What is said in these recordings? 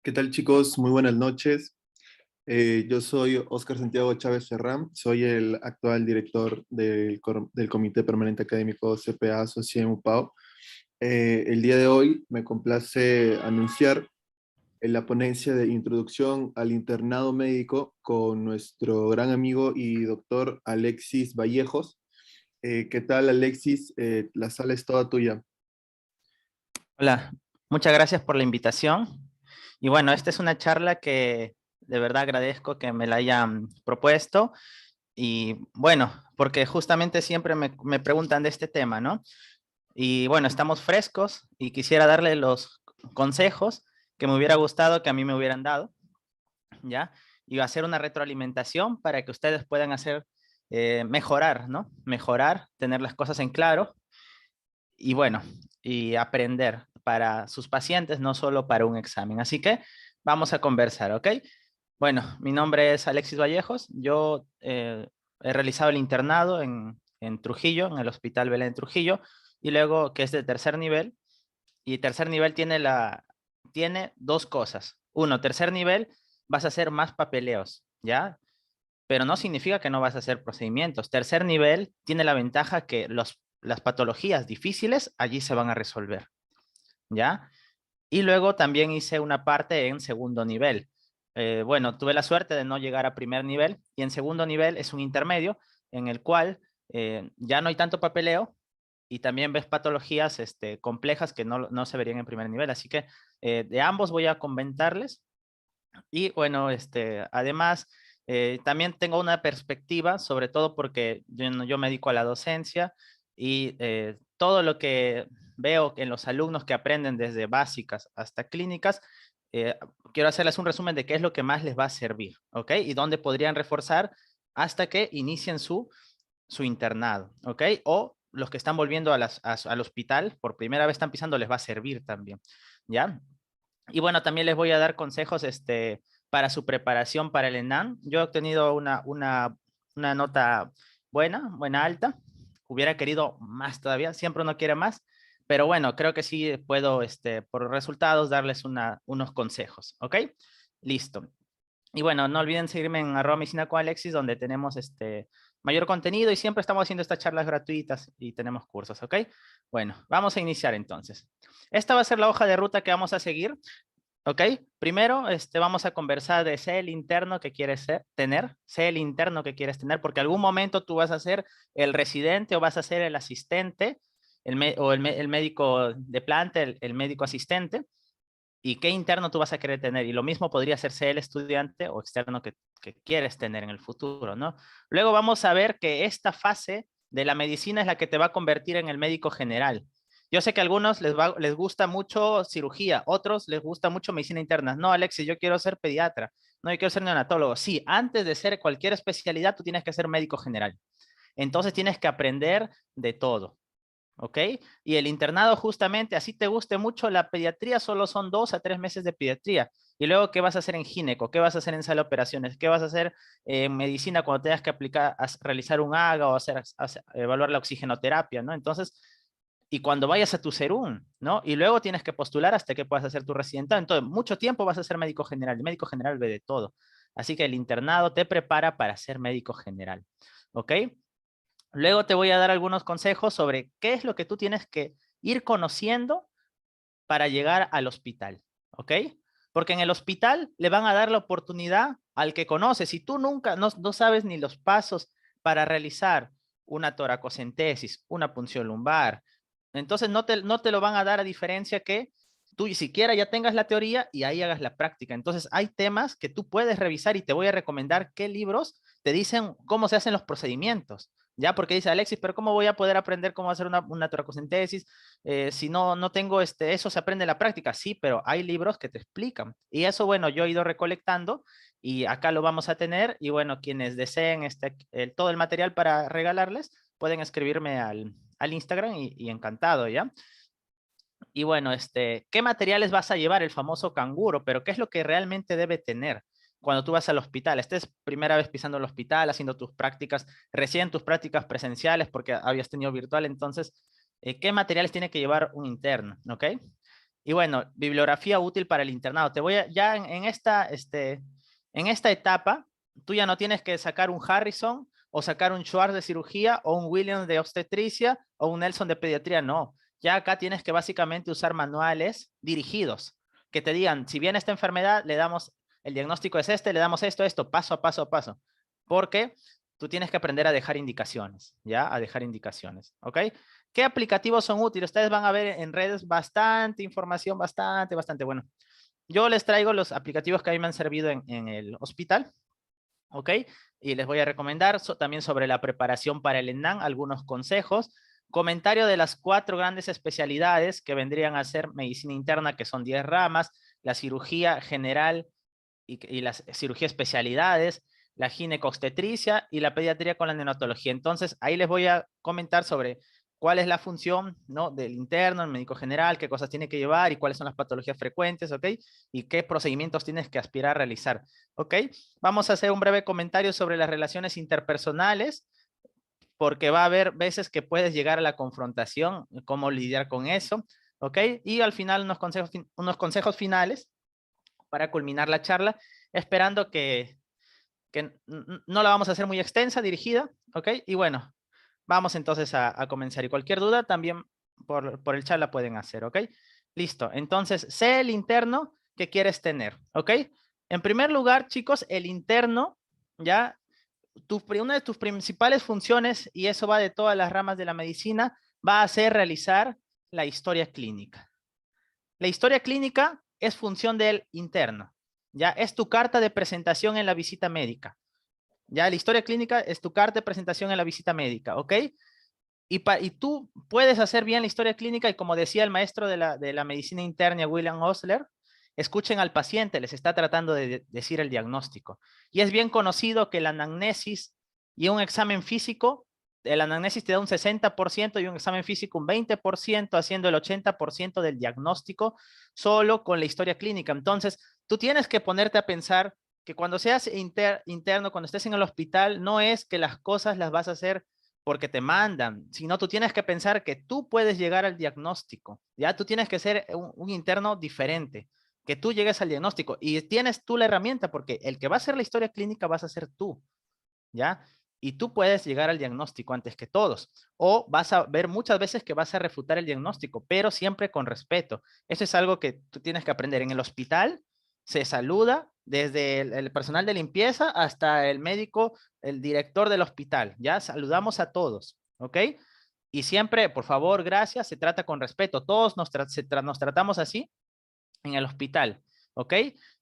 ¿Qué tal, chicos? Muy buenas noches. Yo soy Óscar Santiago Chávez Ferrán, soy el actual director del Comité Permanente Académico CPA Asociación UPAO. El día de hoy me complace anunciar la ponencia de introducción al internado médico con nuestro gran amigo y doctor Alexis Vallejos. ¿Qué tal, Alexis? La sala es toda tuya. Hola, muchas gracias por la invitación. Y bueno, esta es una charla que de verdad agradezco que me la hayan propuesto. Y bueno, porque justamente siempre me preguntan de este tema, ¿no? Y bueno, estamos frescos y quisiera darle los consejos que me hubiera gustado que a mí me hubieran dado, ¿ya? Y va a ser una retroalimentación para que ustedes puedan hacer, mejorar, ¿no? Mejorar, tener las cosas en claro y bueno, y aprender para sus pacientes, no solo para un examen. Así que vamos a conversar, ¿ok? Bueno, mi nombre es Alexis Vallejos. Yo he realizado el internado en Trujillo, en el Hospital Belén Trujillo, y luego que es de tercer nivel. Y tercer nivel tiene dos cosas. Uno, tercer nivel, vas a hacer más papeleos, ¿ya? Pero no significa que no vas a hacer procedimientos. Tercer nivel tiene la ventaja que las patologías difíciles allí se van a resolver, ¿ya? Y luego también hice una parte en segundo nivel. Bueno, tuve la suerte de no llegar a primer nivel y en segundo nivel es un intermedio en el cual ya no hay tanto papeleo y también ves patologías complejas que no se verían en primer nivel. Así que de ambos voy a comentarles y bueno, además, también tengo una perspectiva, sobre todo porque yo me dedico a la docencia y todo lo que veo en los alumnos que aprenden desde básicas hasta clínicas, eh, quiero hacerles un resumen de qué es lo que más les va a servir, ¿ok? Y dónde podrían reforzar hasta que inicien su internado, ¿ok? O los que están volviendo al hospital por primera vez están pisando, les va a servir también, ¿ya? Y bueno, también les voy a dar consejos para su preparación para el ENAM. Yo he obtenido una nota buena, alta. Hubiera querido más todavía, siempre uno quiere más, pero bueno, creo que sí puedo, por resultados, darles unos consejos, ¿ok? Listo. Y bueno, no olviden seguirme en @medicina con Alexis, donde tenemos mayor contenido y siempre estamos haciendo estas charlas gratuitas y tenemos cursos, ¿ok? Bueno, vamos a iniciar entonces. Esta va a ser la hoja de ruta que vamos a seguir. ¿Ok? Primero, vamos a conversar de sé el interno que quieres tener, sé el interno que quieres tener, porque algún momento tú vas a ser el residente o vas a ser el asistente, el médico de planta, el médico asistente, y qué interno tú vas a querer tener. Y lo mismo podría ser ser el estudiante o externo que quieres tener en el futuro, ¿no? Luego vamos a ver que esta fase de la medicina es la que te va a convertir en el médico general. Yo sé que a algunos les gusta mucho cirugía, otros les gusta mucho medicina interna. No, Alexis, yo quiero ser pediatra. No, yo quiero ser neonatólogo. Sí, antes de ser cualquier especialidad, tú tienes que ser médico general. Entonces tienes que aprender de todo. ¿Ok? Y el internado justamente, así te guste mucho la pediatría, solo son 2 a 3 meses de pediatría. Y luego, ¿qué vas a hacer en gineco? ¿Qué vas a hacer en sala de operaciones? ¿Qué vas a hacer en medicina cuando tengas que aplicar, realizar un AGA o evaluar la oxigenoterapia, ¿no? Entonces, y cuando vayas a tu serum, ¿no? Y luego tienes que postular hasta que puedas hacer tu residentado. Entonces, mucho tiempo vas a ser médico general. El médico general ve de todo. Así que el internado te prepara para ser médico general. ¿Ok? Luego te voy a dar algunos consejos sobre qué es lo que tú tienes que ir conociendo para llegar al hospital, ¿ok? Porque en el hospital le van a dar la oportunidad al que conoce. Si tú nunca, no sabes ni los pasos para realizar una toracocentesis, una punción lumbar, entonces no te lo van a dar a diferencia que tú ni siquiera ya tengas la teoría y ahí hagas la práctica. Entonces hay temas que tú puedes revisar y te voy a recomendar qué libros te dicen cómo se hacen los procedimientos. Ya, porque dice Alexis, pero ¿cómo voy a poder aprender cómo hacer una toracocentesis? Si no tengo eso se aprende en la práctica, sí, pero hay libros que te explican. Y eso, bueno, yo he ido recolectando y acá lo vamos a tener. Y bueno, quienes deseen todo el material para regalarles, pueden escribirme al Instagram y encantado, ¿ya? Y bueno, ¿qué materiales vas a llevar? El famoso canguro, pero ¿qué es lo que realmente debe tener cuando tú vas al hospital? Esta es primera vez pisando el hospital, haciendo tus prácticas, recién tus prácticas presenciales porque habías tenido virtual, entonces, ¿qué materiales tiene que llevar un interno? ¿Ok? Y bueno, bibliografía útil para el internado. Te voy a, ya en esta etapa, tú ya no tienes que sacar un Harrison o sacar un Schwartz de cirugía o un Williams de obstetricia o un Nelson de pediatría, no. Ya acá tienes que básicamente usar manuales dirigidos que te digan, si viene esta enfermedad, le damos, el diagnóstico es este, le damos esto, paso a paso a paso. Porque tú tienes que aprender a dejar indicaciones, ¿ya? A dejar indicaciones, ¿ok? ¿Qué aplicativos son útiles? Ustedes van a ver en redes bastante información, bastante bueno. Yo les traigo los aplicativos que a mí me han servido en el hospital, ¿ok? Y les voy a recomendar también sobre la preparación para el ENAM, algunos consejos. Comentario de las 4 grandes especialidades que vendrían a ser medicina interna, que son 10 ramas, la cirugía general y las cirugía especialidades, la ginecobstetricia y la pediatría con la neonatología. Entonces, ahí les voy a comentar sobre cuál es la función, ¿no?, del interno, el médico general, qué cosas tiene que llevar y cuáles son las patologías frecuentes, ¿ok? Y qué procedimientos tienes que aspirar a realizar, ¿ok? Vamos a hacer un breve comentario sobre las relaciones interpersonales, porque va a haber veces que puedes llegar a la confrontación, cómo lidiar con eso, ¿ok? Y al final unos consejos finales para culminar la charla, esperando que no la vamos a hacer muy extensa, dirigida, ¿ok? Y bueno, vamos entonces a comenzar. Y cualquier duda también por el chat la pueden hacer, ¿ok? Listo. Entonces, sé el interno que quieres tener, ¿ok? En primer lugar, chicos, el interno, ¿ya? Una de tus principales funciones, y eso va de todas las ramas de la medicina, va a ser realizar la historia clínica. La historia clínica es función del interno, ¿ya? Es tu carta de presentación en la visita médica. Ya, la historia clínica es tu carta de presentación en la visita médica, ¿ok? Y tú puedes hacer bien la historia clínica y como decía el maestro de la medicina interna, William Osler, escuchen al paciente, les está tratando de decir el diagnóstico. Y es bien conocido que la anamnesis y un examen físico, el anamnesis te da un 60% y un examen físico un 20%, haciendo el 80% del diagnóstico solo con la historia clínica. Entonces, tú tienes que ponerte a pensar que cuando seas interno, cuando estés en el hospital, no es que las cosas las vas a hacer porque te mandan, sino tú tienes que pensar que tú puedes llegar al diagnóstico, ¿ya? Tú tienes que ser un interno diferente, que tú llegues al diagnóstico y tienes tú la herramienta porque el que va a hacer la historia clínica vas a ser tú, ¿ya? Y tú puedes llegar al diagnóstico antes que todos. O vas a ver muchas veces que vas a refutar el diagnóstico, pero siempre con respeto. Eso es algo que tú tienes que aprender. En el hospital se saluda desde el personal de limpieza hasta el médico, el director del hospital. Ya saludamos a todos, ¿ok? Y siempre, por favor, gracias, se trata con respeto. Todos nos tratamos así en el hospital, ¿ok?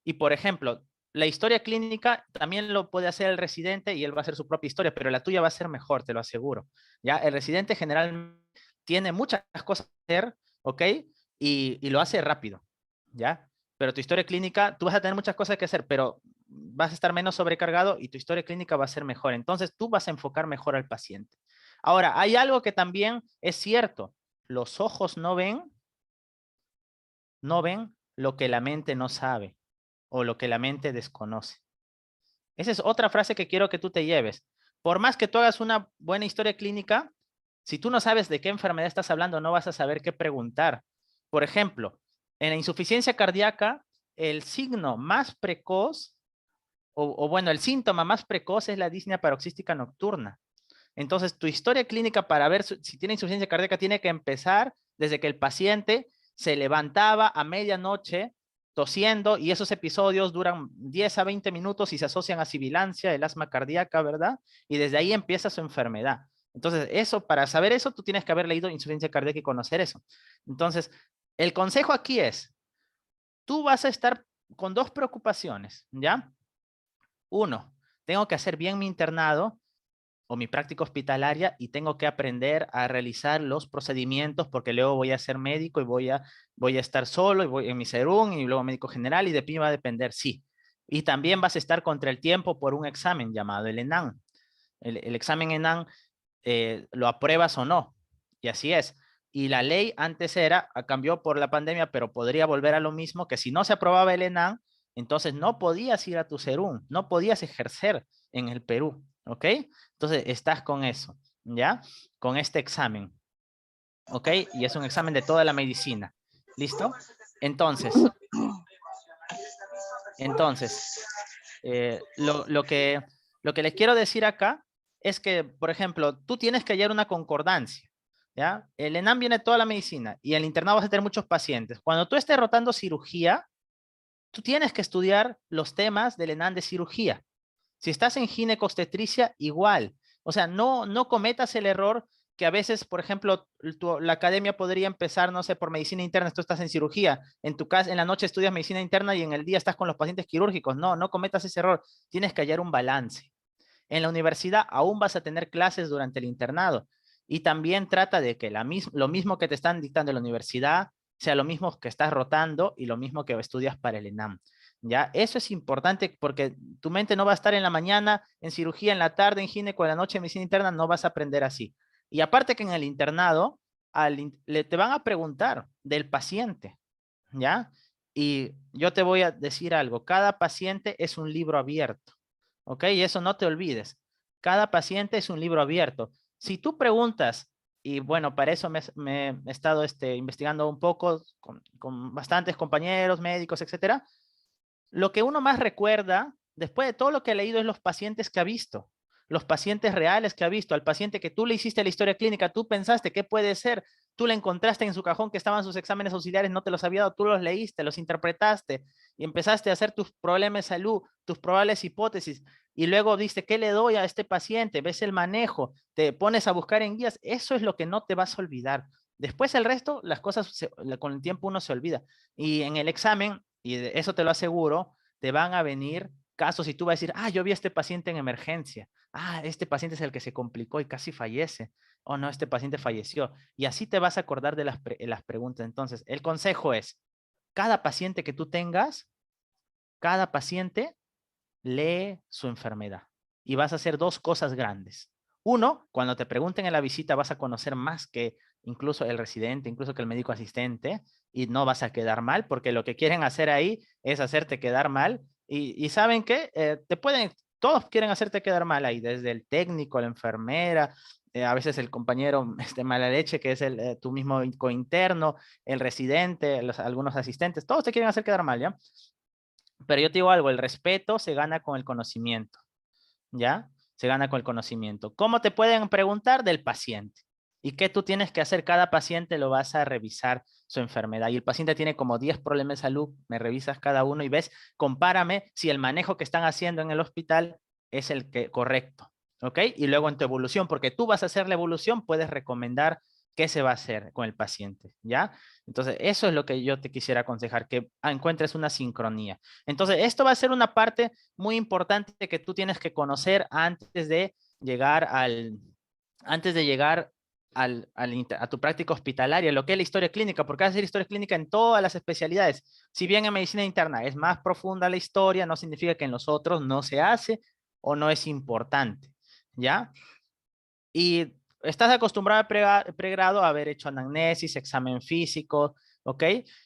Y por ejemplo, la historia clínica también lo puede hacer el residente y él va a hacer su propia historia, pero la tuya va a ser mejor, te lo aseguro. ¿Ya? El residente generalmente tiene muchas cosas que hacer, ¿ok? Y lo hace rápido, ¿ya? Pero tu historia clínica, tú vas a tener muchas cosas que hacer, pero vas a estar menos sobrecargado y tu historia clínica va a ser mejor. Entonces tú vas a enfocar mejor al paciente. Ahora, hay algo que también es cierto. Los ojos no ven lo que la mente no sabe o lo que la mente desconoce. Esa es otra frase que quiero que tú te lleves. Por más que tú hagas una buena historia clínica, si tú no sabes de qué enfermedad estás hablando, no vas a saber qué preguntar. Por ejemplo, en la insuficiencia cardíaca, el signo más precoz, o bueno, el síntoma más precoz es la disnea paroxística nocturna. Entonces, tu historia clínica para ver si tiene insuficiencia cardíaca tiene que empezar desde que el paciente se levantaba a medianoche tosiendo y esos episodios duran 10 a 20 minutos y se asocian a sibilancia, el asma cardíaca, ¿verdad? Y desde ahí empieza su enfermedad. Entonces, para saber eso, tú tienes que haber leído insuficiencia cardíaca y conocer eso. Entonces, el consejo aquí es, tú vas a estar con 2 preocupaciones, ¿ya? 1, tengo que hacer bien mi internado o mi práctica hospitalaria y tengo que aprender a realizar los procedimientos porque luego voy a ser médico y voy a estar solo y voy en mi serum y luego médico general y de mí va a depender, sí. Y también vas a estar contra el tiempo por un examen llamado el ENAM. El examen ENAM lo apruebas o no. Y así es. Y la ley antes cambió por la pandemia, pero podría volver a lo mismo, que si no se aprobaba el ENAM, entonces no podías ir a tu serum, no podías ejercer en el Perú, ¿ok? Entonces estás con eso, ¿ya? Con este examen, ¿ok? Y es un examen de toda la medicina, ¿listo? Entonces, entonces lo que les quiero decir acá es que, por ejemplo, tú tienes que hallar una concordancia, ¿ya? El ENAM viene toda la medicina y el internado vas a tener muchos pacientes. Cuando tú estés rotando cirugía, tú tienes que estudiar los temas del ENAM de cirugía. Si estás en ginecobstetricia, igual. O sea, no cometas el error que a veces, por ejemplo, la academia podría empezar, no sé, por medicina interna, tú estás en cirugía, en tu casa, en la noche estudias medicina interna y en el día estás con los pacientes quirúrgicos. No cometas ese error. Tienes que hallar un balance. En la universidad aún vas a tener clases durante el internado y también trata de que lo mismo que te están dictando en la universidad sea lo mismo que estás rotando y lo mismo que estudias para el ENAM. ¿Ya? Eso es importante porque tu mente no va a estar en la mañana, en cirugía, en la tarde, en gineco, en la noche, en medicina interna, no vas a aprender así. Y aparte que en el internado te van a preguntar del paciente, ¿ya? Y yo te voy a decir algo, cada paciente es un libro abierto, ¿ok? Y eso no te olvides. Cada paciente es un libro abierto. Si tú preguntas, y bueno, para eso me he estado investigando un poco con bastantes compañeros, médicos, etcétera, lo que uno más recuerda, después de todo lo que ha leído, es los pacientes que ha visto, los pacientes reales que ha visto, al paciente que tú le hiciste la historia clínica, tú pensaste qué puede ser, tú le encontraste en su cajón que estaban sus exámenes auxiliares, no te los había dado, tú los leíste, los interpretaste y empezaste a hacer tus problemas de salud, tus probables hipótesis y luego viste qué le doy a este paciente, ves el manejo, te pones a buscar en guías, eso es lo que no te vas a olvidar. Después el resto, las cosas con el tiempo uno se olvida. Y en el examen, y eso te lo aseguro, te van a venir casos y tú vas a decir, ah, yo vi a este paciente en emergencia, ah, este paciente es el que se complicó y casi fallece, oh no, este paciente falleció. Y así te vas a acordar de las preguntas. Entonces, el consejo es, cada paciente que tú tengas, cada paciente lee su enfermedad y vas a hacer dos cosas grandes. Uno, cuando te pregunten en la visita vas a conocer más que incluso el residente, incluso que el médico asistente y no vas a quedar mal porque lo que quieren hacer ahí es hacerte quedar mal y ¿saben qué? Todos quieren hacerte quedar mal ahí, desde el técnico, la enfermera, a veces el compañero mala leche que es tu mismo cointerno, el residente, algunos asistentes, todos te quieren hacer quedar mal, ¿ya? Pero yo te digo algo, el respeto se gana con el conocimiento, ¿ya? Se gana con el conocimiento. ¿Cómo te pueden preguntar? Del paciente. ¿Y qué tú tienes que hacer? Cada paciente lo vas a revisar su enfermedad. Y el paciente tiene como 10 problemas de salud, me revisas cada uno y ves, compárame si el manejo que están haciendo en el hospital es el que correcto, ¿ok? Y luego en tu evolución, porque tú vas a hacer la evolución, puedes recomendar qué se va a hacer con el paciente, ¿ya? Entonces, eso es lo que yo te quisiera aconsejar, que encuentres una sincronía. Entonces, esto va a ser una parte muy importante que tú tienes que conocer llegar al, antes de llegar a tu práctica hospitalaria, lo que es la historia clínica, porque vas a hacer historia clínica en todas las especialidades. Si bien en medicina interna es más profunda la historia, no significa que en los otros no se hace o no es importante, ¿ya? Y estás acostumbrado a pregrado a haber hecho anamnesis, examen físico, ¿ok?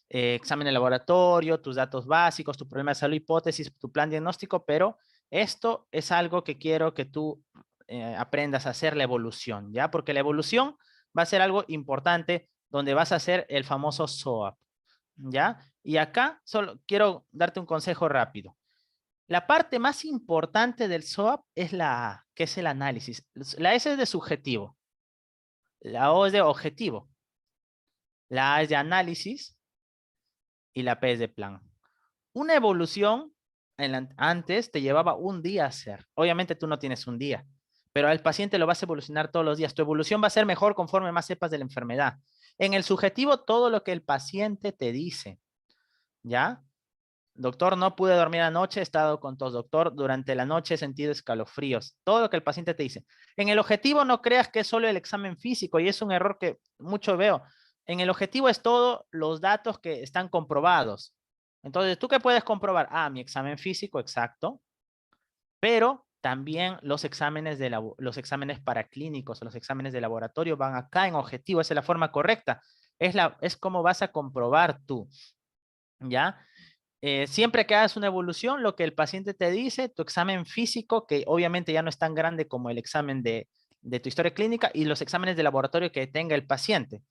Examen de laboratorio, tus datos básicos, tu problema de salud, hipótesis, tu plan diagnóstico, pero esto es algo que quiero que tú aprendas a hacer la evolución, ¿ya? Porque la evolución va a ser algo importante donde vas a hacer el famoso SOAP, ¿ya? Y acá solo quiero darte un consejo rápido. La parte más importante del SOAP es la A, que es el análisis. La S es de subjetivo, la O es de objetivo, la A es de análisis y la P es de plan. Una evolución antes te llevaba un día a hacer. Obviamente tú no tienes un día, pero al paciente lo vas a evolucionar todos los días. Tu evolución va a ser mejor conforme más sepas de la enfermedad. En el subjetivo, todo lo que el paciente te dice, ¿ya? Doctor, no pude dormir anoche, he estado con tos. Doctor, durante la noche he sentido escalofríos. Todo lo que el paciente te dice. En el objetivo no creas que es solo el examen físico y es un error que mucho veo. En el objetivo es todo los datos que están comprobados. Entonces, ¿tú qué puedes comprobar? Ah, mi examen físico, exacto. Pero también los exámenes paraclínicos, los exámenes de laboratorio van acá en objetivo. Esa es la forma correcta. Es como vas a comprobar tú. ¿Ya? Siempre que hagas una evolución, lo que el paciente te dice, tu examen físico, que obviamente ya no es tan grande como el examen de tu historia clínica y los exámenes de laboratorio que tenga el paciente.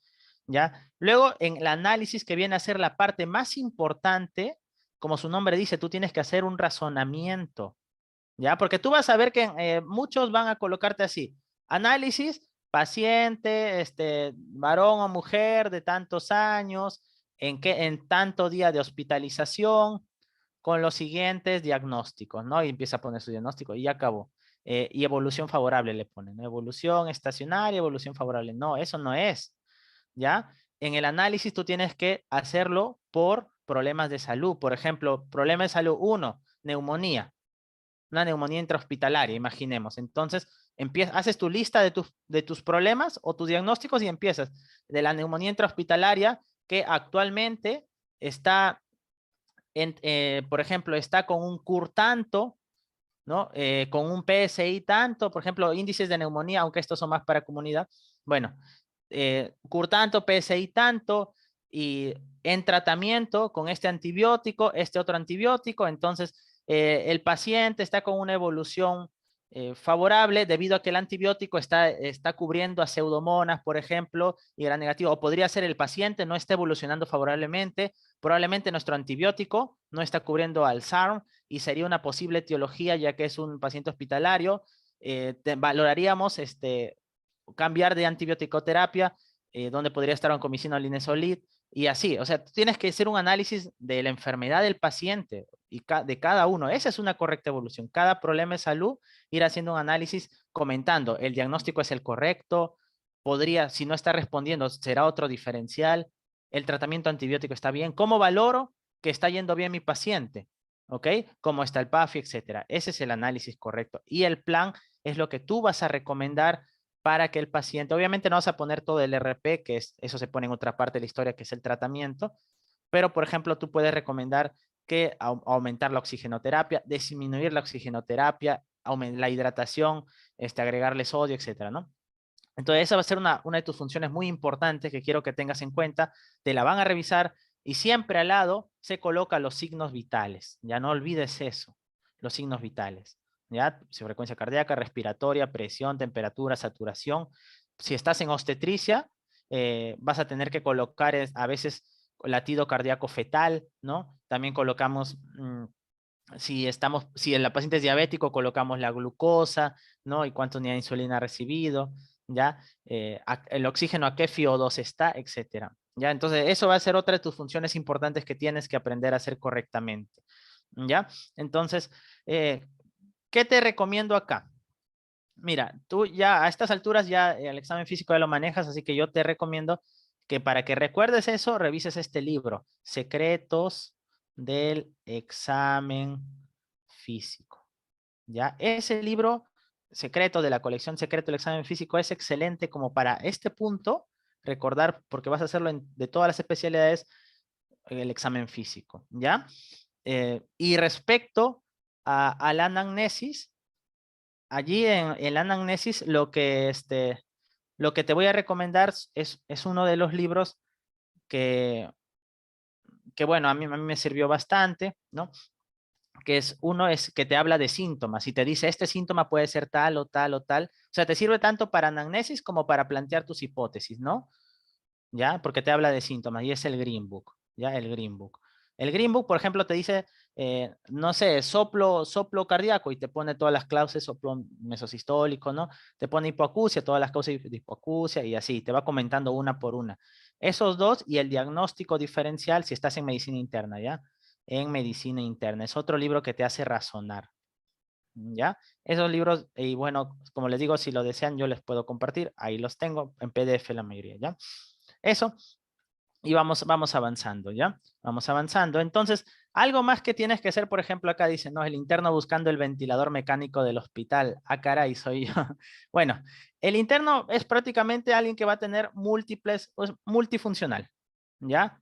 ¿ya? Luego, en el análisis, que viene a ser la parte más importante, como su nombre dice, tú tienes que hacer un razonamiento, ¿ya? Porque tú vas a ver que muchos van a colocarte así, análisis, paciente, varón o mujer de tantos años, en tanto día de hospitalización, con los siguientes diagnósticos, ¿no? Y empieza a poner su diagnóstico y ya acabó. Y evolución favorable le ponen, ¿no? Evolución estacionaria, evolución favorable. No, eso no es, ¿ya? En el análisis tú tienes que hacerlo por problemas de salud. Por ejemplo, problema de salud 1, neumonía. Una neumonía intrahospitalaria, imaginemos. Entonces, haces tu lista de tus problemas o tus diagnósticos y empiezas de la neumonía intrahospitalaria que actualmente está por ejemplo, está con un CUR tanto, ¿no? Con un PSI tanto, por ejemplo, índices de neumonía, aunque estos son más para comunidad. Bueno, CUR tanto, PSI tanto, y en tratamiento con este antibiótico, este otro antibiótico, entonces el paciente está con una evolución favorable debido a que el antibiótico está cubriendo a pseudomonas, por ejemplo, y gran negativo. O podría ser el paciente no está evolucionando favorablemente, probablemente nuestro antibiótico no está cubriendo al SARM y sería una posible etiología ya que es un paciente hospitalario. Valoraríamos cambiar de antibiótico-terapia, donde podría estar oncomicina o linezolid, y así. O sea, tienes que hacer un análisis de la enfermedad del paciente y de cada uno. Esa es una correcta evolución. Cada problema de salud, ir haciendo un análisis comentando, el diagnóstico es el correcto, podría, si no está respondiendo, será otro diferencial, el tratamiento antibiótico está bien, ¿cómo valoro que está yendo bien mi paciente? ¿Ok? ¿Cómo está el PAFI, etcétera? Ese es el análisis correcto. Y el plan es lo que tú vas a recomendar para que el paciente, obviamente no vas a poner todo el RP, que eso se pone en otra parte de la historia, que es el tratamiento, pero por ejemplo tú puedes recomendar que aumentar la oxigenoterapia, disminuir la oxigenoterapia, la hidratación, agregarle sodio, etcétera, ¿no? Entonces esa va a ser una de tus funciones muy importantes que quiero que tengas en cuenta, te la van a revisar y siempre al lado se colocan los signos vitales, ya no olvides eso, los signos vitales. ¿Ya? Frecuencia cardíaca, respiratoria, presión, temperatura, saturación. Si estás en obstetricia, vas a tener que colocar a veces latido cardíaco fetal, ¿no? También colocamos, si el paciente es diabético, colocamos la glucosa, ¿no? Y cuánto unidad de insulina ha recibido, ¿ya? El oxígeno a qué FiO2 está, etcétera. ¿Ya? Entonces, eso va a ser otra de tus funciones importantes que tienes que aprender a hacer correctamente. ¿Ya? Entonces, ¿qué te recomiendo acá? Mira, tú ya a estas alturas ya el examen físico ya lo manejas, así que yo te recomiendo que para que recuerdes eso, revises este libro, Secretos del examen físico. ¿Ya? Ese libro secreto de la colección Secreto del examen físico es excelente como para este punto recordar, porque vas a hacerlo de todas las especialidades, el examen físico. ¿Ya? Y respecto a la anamnesis, allí en la anamnesis lo que te voy a recomendar es uno de los libros que, bueno, a mí me sirvió bastante, ¿no? Que es que te habla de síntomas y te dice, este síntoma puede ser tal o tal o tal. O sea, te sirve tanto para anamnesis como para plantear tus hipótesis, ¿no? ¿Ya? Porque te habla de síntomas y es el Green Book, ¿ya? El Green Book. El Green Book, por ejemplo, te dice, no sé, soplo cardíaco y te pone todas las causas, soplo mesosistólico, ¿no? Te pone hipoacusia, todas las causas de hipoacusia y así, te va comentando una por una. Esos dos y el diagnóstico diferencial si estás en medicina interna, ¿ya? En medicina interna. Es otro libro que te hace razonar, ¿ya? Esos libros, y bueno, como les digo, si lo desean, yo les puedo compartir. Ahí los tengo en PDF la mayoría, ¿ya? Eso, y vamos avanzando, ¿ya? Vamos avanzando. Entonces, algo más que tienes que hacer, por ejemplo, acá dice, no, el interno buscando el ventilador mecánico del hospital. Ah, caray, soy yo. Bueno, el interno es prácticamente alguien que va a tener múltiples, pues, multifuncional, ¿ya?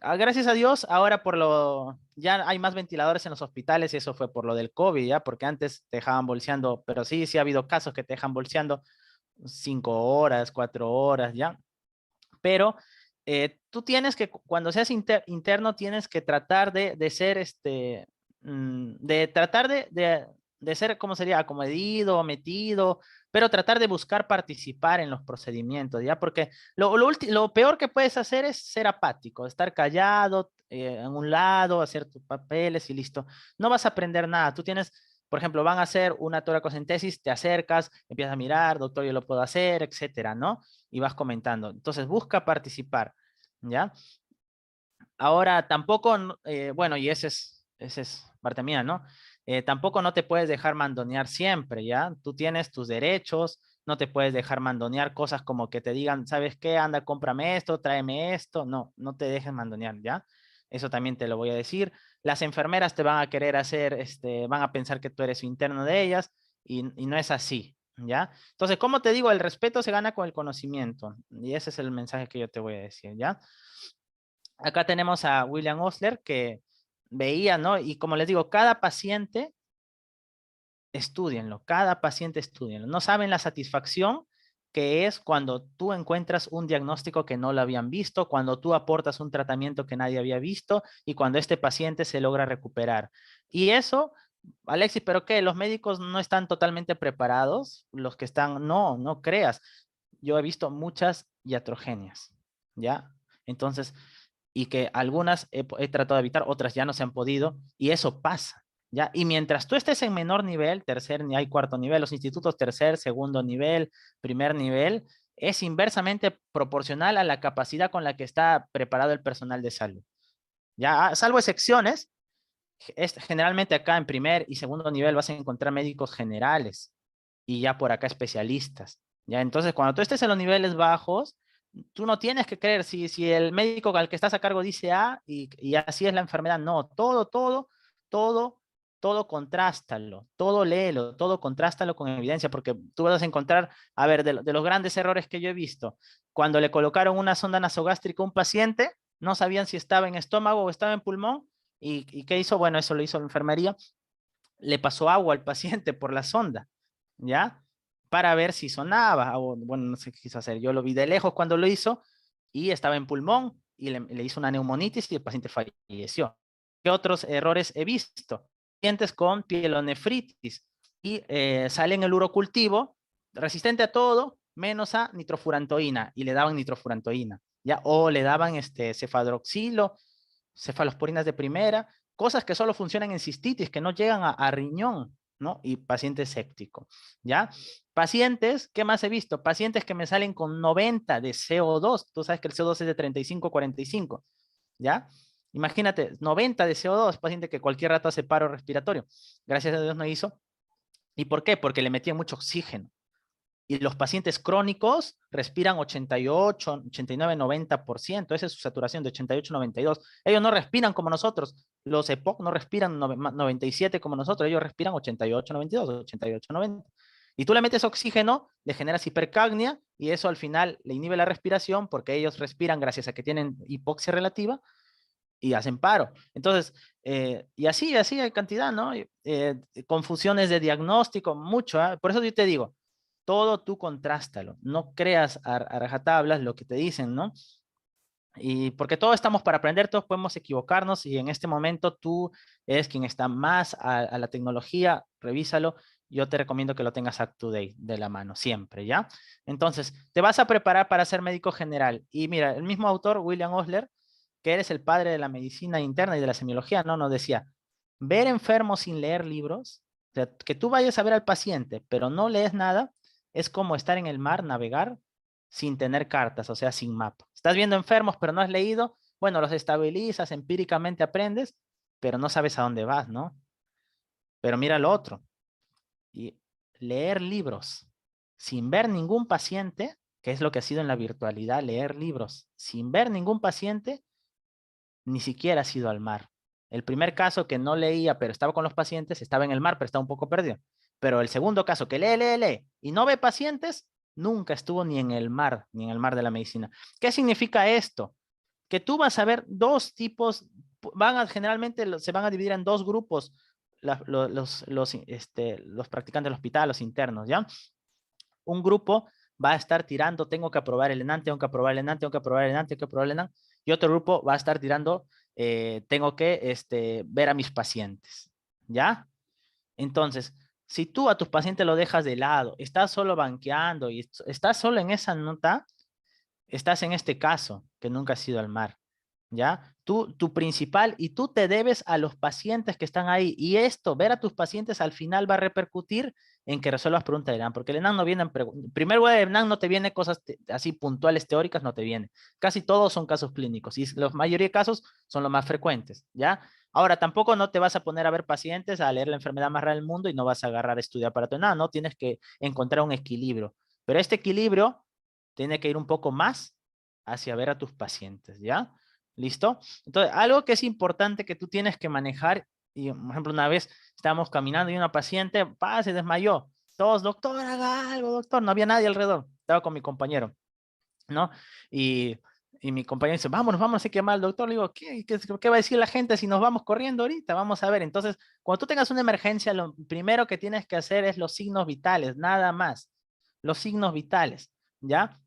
Gracias a Dios, ahora ya hay más ventiladores en los hospitales y eso fue por lo del COVID, ¿ya? Porque antes te dejaban bolseando, pero sí ha habido casos que te dejan bolseando 5 horas, 4 horas, ¿ya? Pero tú tienes que, cuando seas interno, tienes que tratar de ser, de tratar de ser, ¿cómo sería? Acomedido, metido, pero tratar de buscar participar en los procedimientos, ¿ya? Porque lo peor que puedes hacer es ser apático, estar callado en un lado, hacer tus papeles y listo. No vas a aprender nada. Tú tienes, por ejemplo, van a hacer una toracocentesis, te acercas, empiezas a mirar, doctor, yo lo puedo hacer, etcétera, ¿no? Y vas comentando. Entonces, busca participar, ¿ya? Ahora, tampoco, bueno, y ese es parte mía, ¿no? Tampoco no te puedes dejar mandonear siempre, ¿ya? Tú tienes tus derechos, no te puedes dejar mandonear cosas como que te digan, ¿sabes qué? Anda, cómprame esto, tráeme esto. No, no te dejes mandonear, ¿ya? Eso también te lo voy a decir. Las enfermeras te van a querer hacer, van a pensar que tú eres interno de ellas y no es así, ¿ya? Entonces, como te digo, el respeto se gana con el conocimiento y ese es el mensaje que yo te voy a decir, ¿ya? Acá tenemos a William Osler que veía, ¿no? Y como les digo, cada paciente, estudienlo, cada paciente estudienlo. No saben la satisfacción que es cuando tú encuentras un diagnóstico que no lo habían visto, cuando tú aportas un tratamiento que nadie había visto y cuando este paciente se logra recuperar. Y eso, Alexis, ¿pero qué? ¿Los médicos no están totalmente preparados? Los que están, no, no creas. Yo he visto muchas iatrogenias, ¿ya? Entonces, y que algunas he tratado de evitar, otras ya no se han podido, y eso pasa, ¿ya? Y mientras tú estés en menor nivel, tercer, ni hay cuarto nivel, los institutos tercer, segundo nivel, primer nivel, es inversamente proporcional a la capacidad con la que está preparado el personal de salud. Ya, salvo excepciones, generalmente acá en primer y segundo nivel vas a encontrar médicos generales y ya por acá especialistas. Ya, entonces cuando tú estés en los niveles bajos, tú no tienes que creer si el médico al que estás a cargo dice A y así es la enfermedad. No, todo, todo contrástalo, todo léelo, todo contrástalo con evidencia, porque tú vas a encontrar, a ver, de los grandes errores que yo he visto, cuando le colocaron una sonda nasogástrica a un paciente, no sabían si estaba en estómago o estaba en pulmón, y ¿qué hizo? Bueno, eso lo hizo la enfermería, le pasó agua al paciente por la sonda, ¿ya? Para ver si sonaba, o bueno, no sé qué quiso hacer. Yo lo vi de lejos cuando lo hizo y estaba en pulmón y le hizo una neumonitis y el paciente falleció. ¿Qué otros errores he visto? Pacientes con pielonefritis y salen el urocultivo resistente a todo, menos a nitrofurantoína, y le daban nitrofurantoína, ¿ya? O le daban cefadroxilo, cefalosporinas de primera, cosas que solo funcionan en cistitis, que no llegan a riñón, ¿no? Y paciente séptico, ¿ya? Pacientes, ¿qué más he visto? Pacientes que me salen con 90 de CO2, tú sabes que el CO2 es de 35 a 45, ¿ya? Imagínate, 90 de CO2, paciente que cualquier rato hace paro respiratorio. Gracias a Dios no hizo. ¿Y por qué? Porque le metían mucho oxígeno. Y los pacientes crónicos respiran 88, 89, 90%. Esa es su saturación de 88, 92. Ellos no respiran como nosotros. Los EPOC no respiran 97 como nosotros. Ellos respiran 88, 92, 88, 90. Y tú le metes oxígeno, le generas hipercagnia y eso al final le inhibe la respiración porque ellos respiran gracias a que tienen hipoxia relativa y hacen paro. Entonces, y así hay cantidad, ¿no? Confusiones de diagnóstico, mucho, ¿eh? Por eso yo te digo, todo tú contrástalo, no creas a rajatablas lo que te dicen, ¿no? Y porque todos estamos para aprender, todos podemos equivocarnos y en este momento tú eres quien está más a la tecnología, revísalo. Yo te recomiendo que lo tengas up to date de la mano, siempre, ¿ya? Entonces, te vas a preparar para ser médico general. Y mira, el mismo autor, William Osler, que eres el padre de la medicina interna y de la semiología, no, nos decía, ver enfermos sin leer libros, o sea, que tú vayas a ver al paciente, pero no lees nada, es como estar en el mar, navegar sin tener cartas, o sea, sin mapa. Estás viendo enfermos, pero no has leído, bueno, los estabilizas, empíricamente aprendes, pero no sabes a dónde vas, ¿no? Pero mira lo otro, y leer libros sin ver ningún paciente, que es lo que ha sido en la virtualidad, leer libros sin ver ningún paciente, ni siquiera has ido al mar. El primer caso que no leía, pero estaba con los pacientes, estaba en el mar, pero estaba un poco perdido. Pero el segundo caso que lee y no ve pacientes, nunca estuvo ni en el mar, ni en el mar de la medicina. ¿Qué significa esto? Que tú vas a ver dos tipos, generalmente se van a dividir en dos grupos los practicantes del hospital, los internos, ¿ya? Un grupo va a estar tirando, tengo que aprobar el ENAN, tengo que aprobar el ENAN, tengo que aprobar el ENAN, tengo que aprobar el ENAN, y otro grupo va a estar tirando, tengo que ver a mis pacientes, ¿ya? Entonces, Si tú a tus pacientes lo dejas de lado, estás solo banqueando y estás solo en esa nota, estás en este caso, que nunca has ido al mar, ¿ya? Tu principal, y tú te debes a los pacientes que están ahí. Y esto, ver a tus pacientes al final va a repercutir en que resuelvas preguntas de ENAM, porque el ENAM no viene en primer web de ENAM no te viene cosas así puntuales teóricas, no te viene. Casi todos son casos clínicos y la mayoría de casos son los más frecuentes, ¿ya? Ahora, tampoco no te vas a poner a ver pacientes, a leer la enfermedad más rara del mundo y no vas a agarrar a estudiar para tu ENAM, ¿no? Tienes que encontrar un equilibrio. Pero este equilibrio tiene que ir un poco más hacia ver a tus pacientes, ¿ya? ¿Listo? Entonces, algo que es importante que tú tienes que manejar, y por ejemplo, una vez estábamos caminando y una paciente, se desmayó. Todos, doctor, haga algo, doctor. No había nadie alrededor. Estaba con mi compañero, ¿no? Y, y mi compañero dice, vámonos, vamos, hay que llamar al doctor. Le digo, ¿qué va a decir la gente si nos vamos corriendo ahorita? Vamos a ver. Entonces, cuando tú tengas una emergencia, lo primero que tienes que hacer es los signos vitales, nada más. Los signos vitales, ¿ya?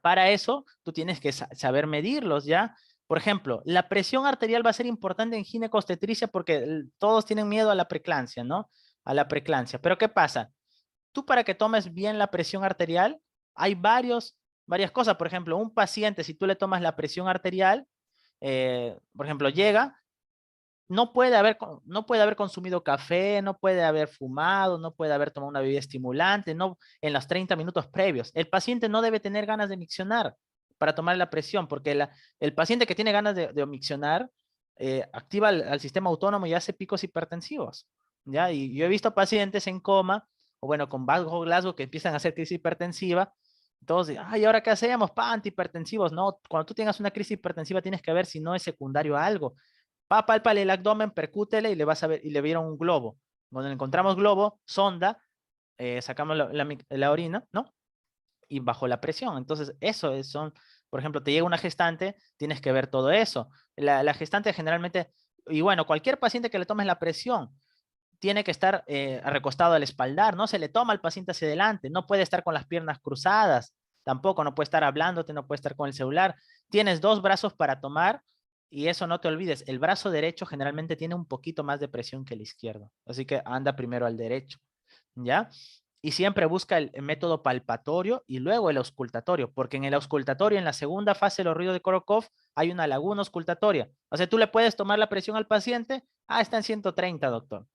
Para eso, tú tienes que saber medirlos, ¿ya? Por ejemplo, la presión arterial va a ser importante en ginecostetricia porque todos tienen miedo a la preeclampsia, ¿no? A la preeclampsia. Pero ¿qué pasa? Tú para que tomes bien la presión arterial, hay varias cosas. Por ejemplo, un paciente, si tú le tomas la presión arterial, por ejemplo, llega, no puede haber consumido café, no puede haber fumado, no puede haber tomado una bebida estimulante, no en los 30 minutos previos. El paciente no debe tener ganas de miccionar para tomar la presión, porque el paciente que tiene ganas de miccionar activa al sistema autónomo y hace picos hipertensivos, ¿ya? Y yo he visto pacientes en coma, o bueno, con bajo Glasgow que empiezan a hacer crisis hipertensiva. Entonces, ay, ¿ahora qué hacemos? Antihipertensivos. No, cuando tú tengas una crisis hipertensiva tienes que ver si no es secundario a algo. Pálpale el abdomen, percútele y le vas a ver, y le vieron un globo. Cuando encontramos globo, sonda, sacamos la orina, ¿no? Y bajo la presión. Entonces, por ejemplo, te llega una gestante, tienes que ver todo eso. La gestante generalmente, y bueno, cualquier paciente que le tomes la presión, tiene que estar recostado al espaldar, no se le toma al paciente hacia adelante, no puede estar con las piernas cruzadas, tampoco no puede estar hablándote, no puede estar con el celular. Tienes dos brazos para tomar y eso no te olvides, el brazo derecho generalmente tiene un poquito más de presión que el izquierdo, así que anda primero al derecho, ¿ya? Y siempre busca el método palpatorio y luego el auscultatorio, porque en el auscultatorio, en la segunda fase de los ruidos de Korokov, hay una laguna auscultatoria. O sea, tú le puedes tomar la presión al paciente, está en 130, doctor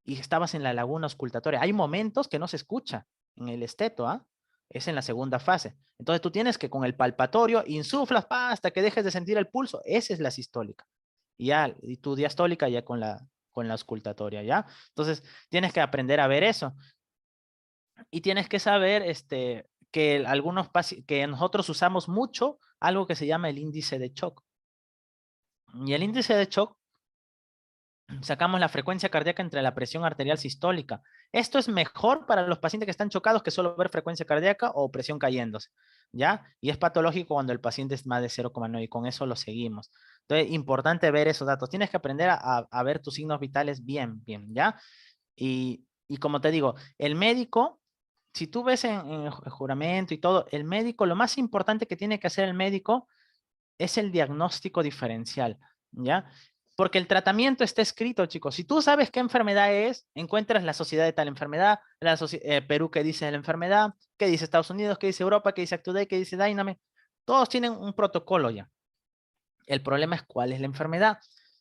y estabas en la laguna auscultatoria. Hay momentos que no se escucha en el esteto, ¿ah? Es en la segunda fase. Entonces tú tienes que con el palpatorio insuflas hasta que dejes de sentir el pulso. Esa es la sistólica. Y tu diastólica ya con la auscultatoria, ¿ya? Entonces tienes que aprender a ver eso. Y tienes que saber que nosotros usamos mucho algo que se llama el índice de shock. Y el índice de shock sacamos la frecuencia cardíaca entre la presión arterial sistólica. Esto es mejor para los pacientes que están chocados que solo ver frecuencia cardíaca o presión cayéndose, ¿ya? Y es patológico cuando el paciente es más de 0,9 y con eso lo seguimos. Entonces, importante ver esos datos. Tienes que aprender a ver tus signos vitales bien, bien, ¿ya? Y como te digo, el médico, si tú ves en el juramento y todo, el médico, lo más importante que tiene que hacer el médico es el diagnóstico diferencial, ¿ya? Porque el tratamiento está escrito, chicos. Si tú sabes qué enfermedad es, encuentras la sociedad de tal enfermedad, Perú qué dice de la enfermedad, qué dice Estados Unidos, qué dice Europa, qué dice Actoday, qué dice Dyname. Todos tienen un protocolo ya. El problema es cuál es la enfermedad.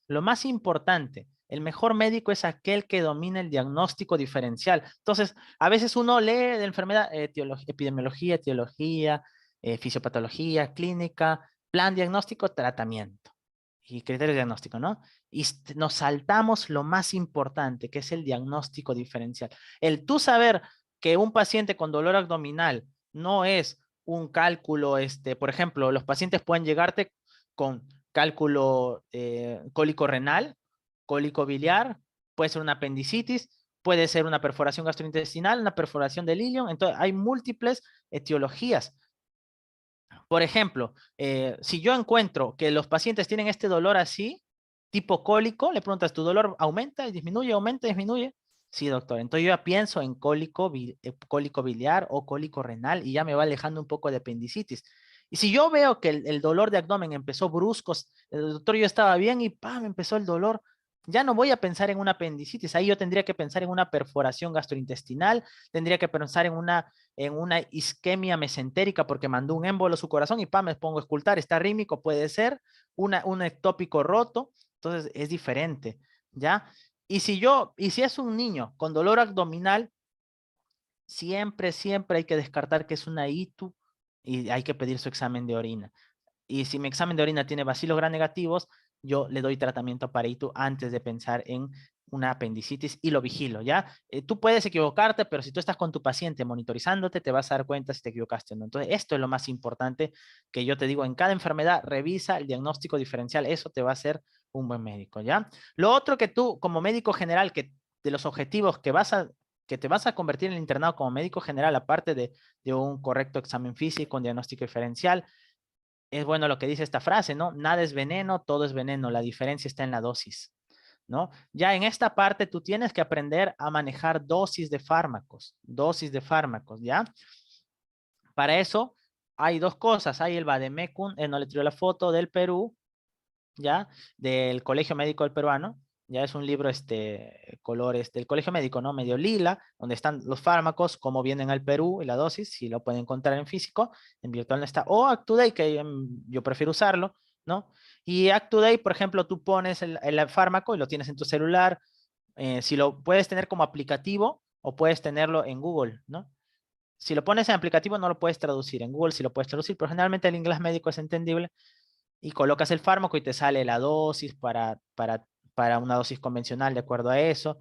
Lo más importante, el mejor médico es aquel que domina el diagnóstico diferencial. Entonces, a veces uno lee de enfermedad, epidemiología, etiología, fisiopatología, clínica, plan diagnóstico, tratamiento y criterio diagnóstico, ¿no? Y nos saltamos lo más importante, que es el diagnóstico diferencial. El tú saber que un paciente con dolor abdominal no es un cálculo, por ejemplo, los pacientes pueden llegarte con cálculo cólico renal, cólico biliar, puede ser una apendicitis, puede ser una perforación gastrointestinal, una perforación del ilion, entonces hay múltiples etiologías. Por ejemplo, si yo encuentro que los pacientes tienen este dolor así, tipo cólico, le preguntas, ¿tu dolor aumenta, disminuye, aumenta, disminuye? Sí, doctor. Entonces yo ya pienso en cólico biliar o cólico renal y ya me va alejando un poco de apendicitis. Y si yo veo que el dolor de abdomen empezó bruscos, el doctor yo estaba bien y ¡pam! Empezó el dolor, ya no voy a pensar en una apendicitis, ahí yo tendría que pensar en una perforación gastrointestinal, tendría que pensar en una isquemia mesentérica porque mandó un émbolo a su corazón y me pongo a escultar, está rítmico, puede ser, un ectópico roto, entonces es diferente, ¿ya? Y si es un niño con dolor abdominal, siempre hay que descartar que es una ITU y hay que pedir su examen de orina. Y si mi examen de orina tiene bacilos gram negativos, yo le doy tratamiento para ITU antes de pensar en una apendicitis y lo vigilo, ¿ya? Tú puedes equivocarte, pero si tú estás con tu paciente monitorizándote, te vas a dar cuenta si te equivocaste o no. Entonces, esto es lo más importante que yo te digo. En cada enfermedad, revisa el diagnóstico diferencial. Eso te va a hacer un buen médico, ¿ya? Lo otro que tú, como médico general, que de los objetivos que te vas a convertir en el internado como médico general, aparte de un correcto examen físico, un diagnóstico diferencial, es bueno lo que dice esta frase, ¿no? Nada es veneno, todo es veneno, la diferencia está en la dosis, ¿no? Ya en esta parte tú tienes que aprender a manejar dosis de fármacos, ¿ya? Para eso hay dos cosas, hay el Vademecum, no le tiró la foto del Perú, ¿ya? Del Colegio Médico del Peruano, ya es un libro colores del Colegio Médico, ¿no? Medio lila, donde están los fármacos, cómo vienen al Perú y la dosis, si lo pueden encontrar en físico, en virtual no está, o ActuDay, que yo prefiero usarlo, ¿no? Y ActuDay, por ejemplo, tú pones el fármaco y lo tienes en tu celular, si lo puedes tener como aplicativo o puedes tenerlo en Google, ¿no? Si lo pones en aplicativo no lo puedes traducir, en Google sí lo puedes traducir, pero generalmente el inglés médico es entendible, y colocas el fármaco y te sale la dosis para una dosis convencional de acuerdo a eso.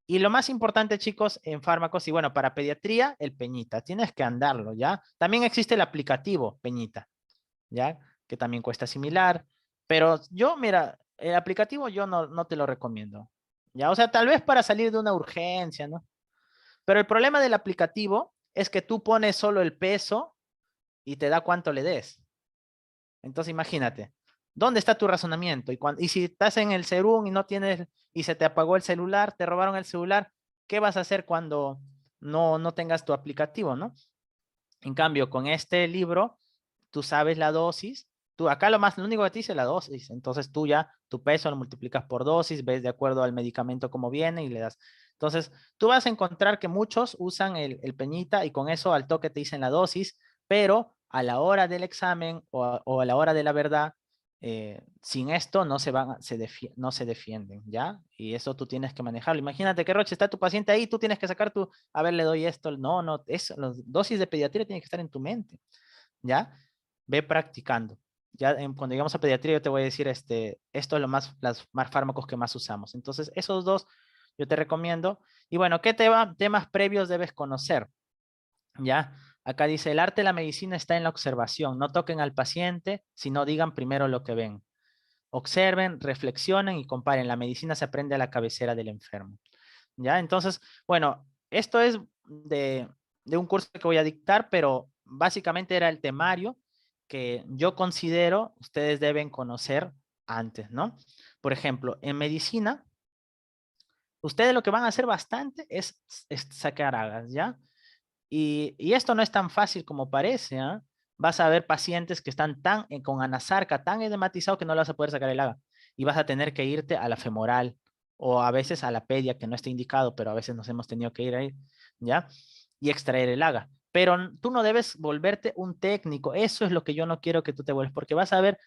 Y lo más importante, chicos, en fármacos, y bueno, para pediatría, el Peñita. Tienes que andarlo, ¿ya? También existe el aplicativo Peñita, ¿ya? Que también cuesta similar. Pero yo, mira, el aplicativo yo no te lo recomiendo, ¿ya? O sea, tal vez para salir de una urgencia, ¿no? Pero el problema del aplicativo es que tú pones solo el peso y te da cuánto le des. Entonces imagínate, ¿dónde está tu razonamiento? Y si estás en el Serum y no tienes, y se te apagó el celular, te robaron el celular, ¿qué vas a hacer cuando no tengas tu aplicativo, no? En cambio, con este libro, tú sabes la dosis, tú acá lo único que te dice es la dosis, entonces tú ya tu peso lo multiplicas por dosis, ves de acuerdo al medicamento cómo viene y le das. Entonces, tú vas a encontrar que muchos usan el Peñita y con eso al toque te dicen la dosis, pero a la hora del examen o a la hora de la verdad, sin esto no se defienden, ¿ya? Y eso tú tienes que manejarlo. Imagínate que, Roche, está tu paciente ahí, tú tienes que sacar a ver, le doy esto. No, las dosis de pediatría tienen que estar en tu mente, ¿ya? Ve practicando. Ya cuando llegamos a pediatría yo te voy a decir, esto es los más fármacos que más usamos. Entonces, esos dos yo te recomiendo. Y bueno, ¿qué temas previos debes conocer? ¿Ya? Acá dice, el arte de la medicina está en la observación. No toquen al paciente, sino digan primero lo que ven. Observen, reflexionen y comparen. La medicina se aprende a la cabecera del enfermo. ¿Ya? Entonces, bueno, esto es de un curso que voy a dictar, pero básicamente era el temario que yo considero ustedes deben conocer antes, ¿no? Por ejemplo, en medicina, ustedes lo que van a hacer bastante es sacar agas, ¿ya? Y esto no es tan fácil como parece, ¿ah? Vas a ver pacientes que están con anasarca tan edematizados que no le vas a poder sacar el aga. Y vas a tener que irte a la femoral o a veces a la pedia, que no está indicado, pero a veces nos hemos tenido que ir ahí, ¿ya? Y extraer el aga. Pero tú no debes volverte un técnico. Eso es lo que yo no quiero que tú te vuelvas, porque vas a ver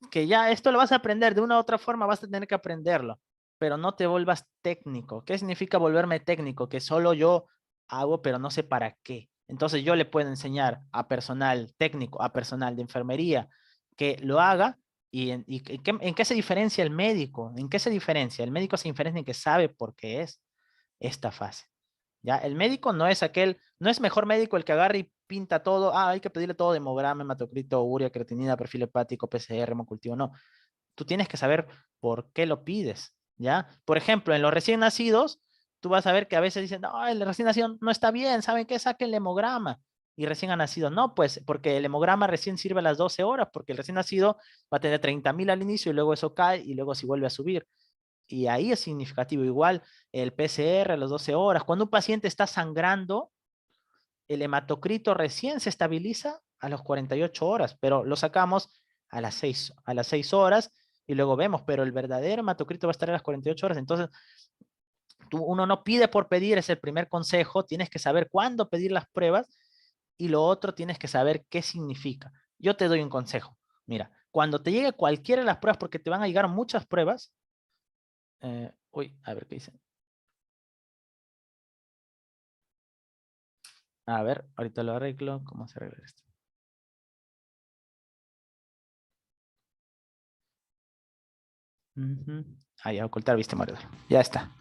que ya esto lo vas a aprender de una u otra forma, vas a tener que aprenderlo, pero no te vuelvas técnico. ¿Qué significa volverme técnico? Que solo yo hago, pero no sé para qué. Entonces yo le puedo enseñar a personal técnico, a personal de enfermería, que lo haga en qué se diferencia el médico. ¿En qué se diferencia? El médico se diferencia en que sabe por qué es esta fase. ¿Ya? El médico no es mejor médico el que agarra y pinta todo, hay que pedirle todo de hemograma, hematocrito, urea, creatinina, perfil hepático, PCR, hemocultivo, no. Tú tienes que saber por qué lo pides, ¿ya? Por ejemplo, en los recién nacidos, tú vas a ver que a veces dicen, no, el recién nacido no está bien, ¿saben qué? Saquen el hemograma. Y recién ha nacido, no, pues, porque el hemograma recién sirve a las 12 horas, porque el recién nacido va a tener 30.000 al inicio y luego eso cae y luego si vuelve a subir. Y ahí es significativo. Igual el PCR a las 12 horas. Cuando un paciente está sangrando, el hematocrito recién se estabiliza a las 48 horas, pero lo sacamos a las 6 horas y luego vemos, pero el verdadero hematocrito va a estar a las 48 horas. Entonces, uno no pide por pedir, es el primer consejo. Tienes que saber cuándo pedir las pruebas y lo otro tienes que saber qué significa. Yo te doy un consejo. Mira, cuando te llegue cualquiera de las pruebas, porque te van a llegar muchas pruebas. Uy, a ver qué dice. A ver, ahorita lo arreglo. ¿Cómo se arregla esto? Ahí, ocultar vista mordedor. Ya está.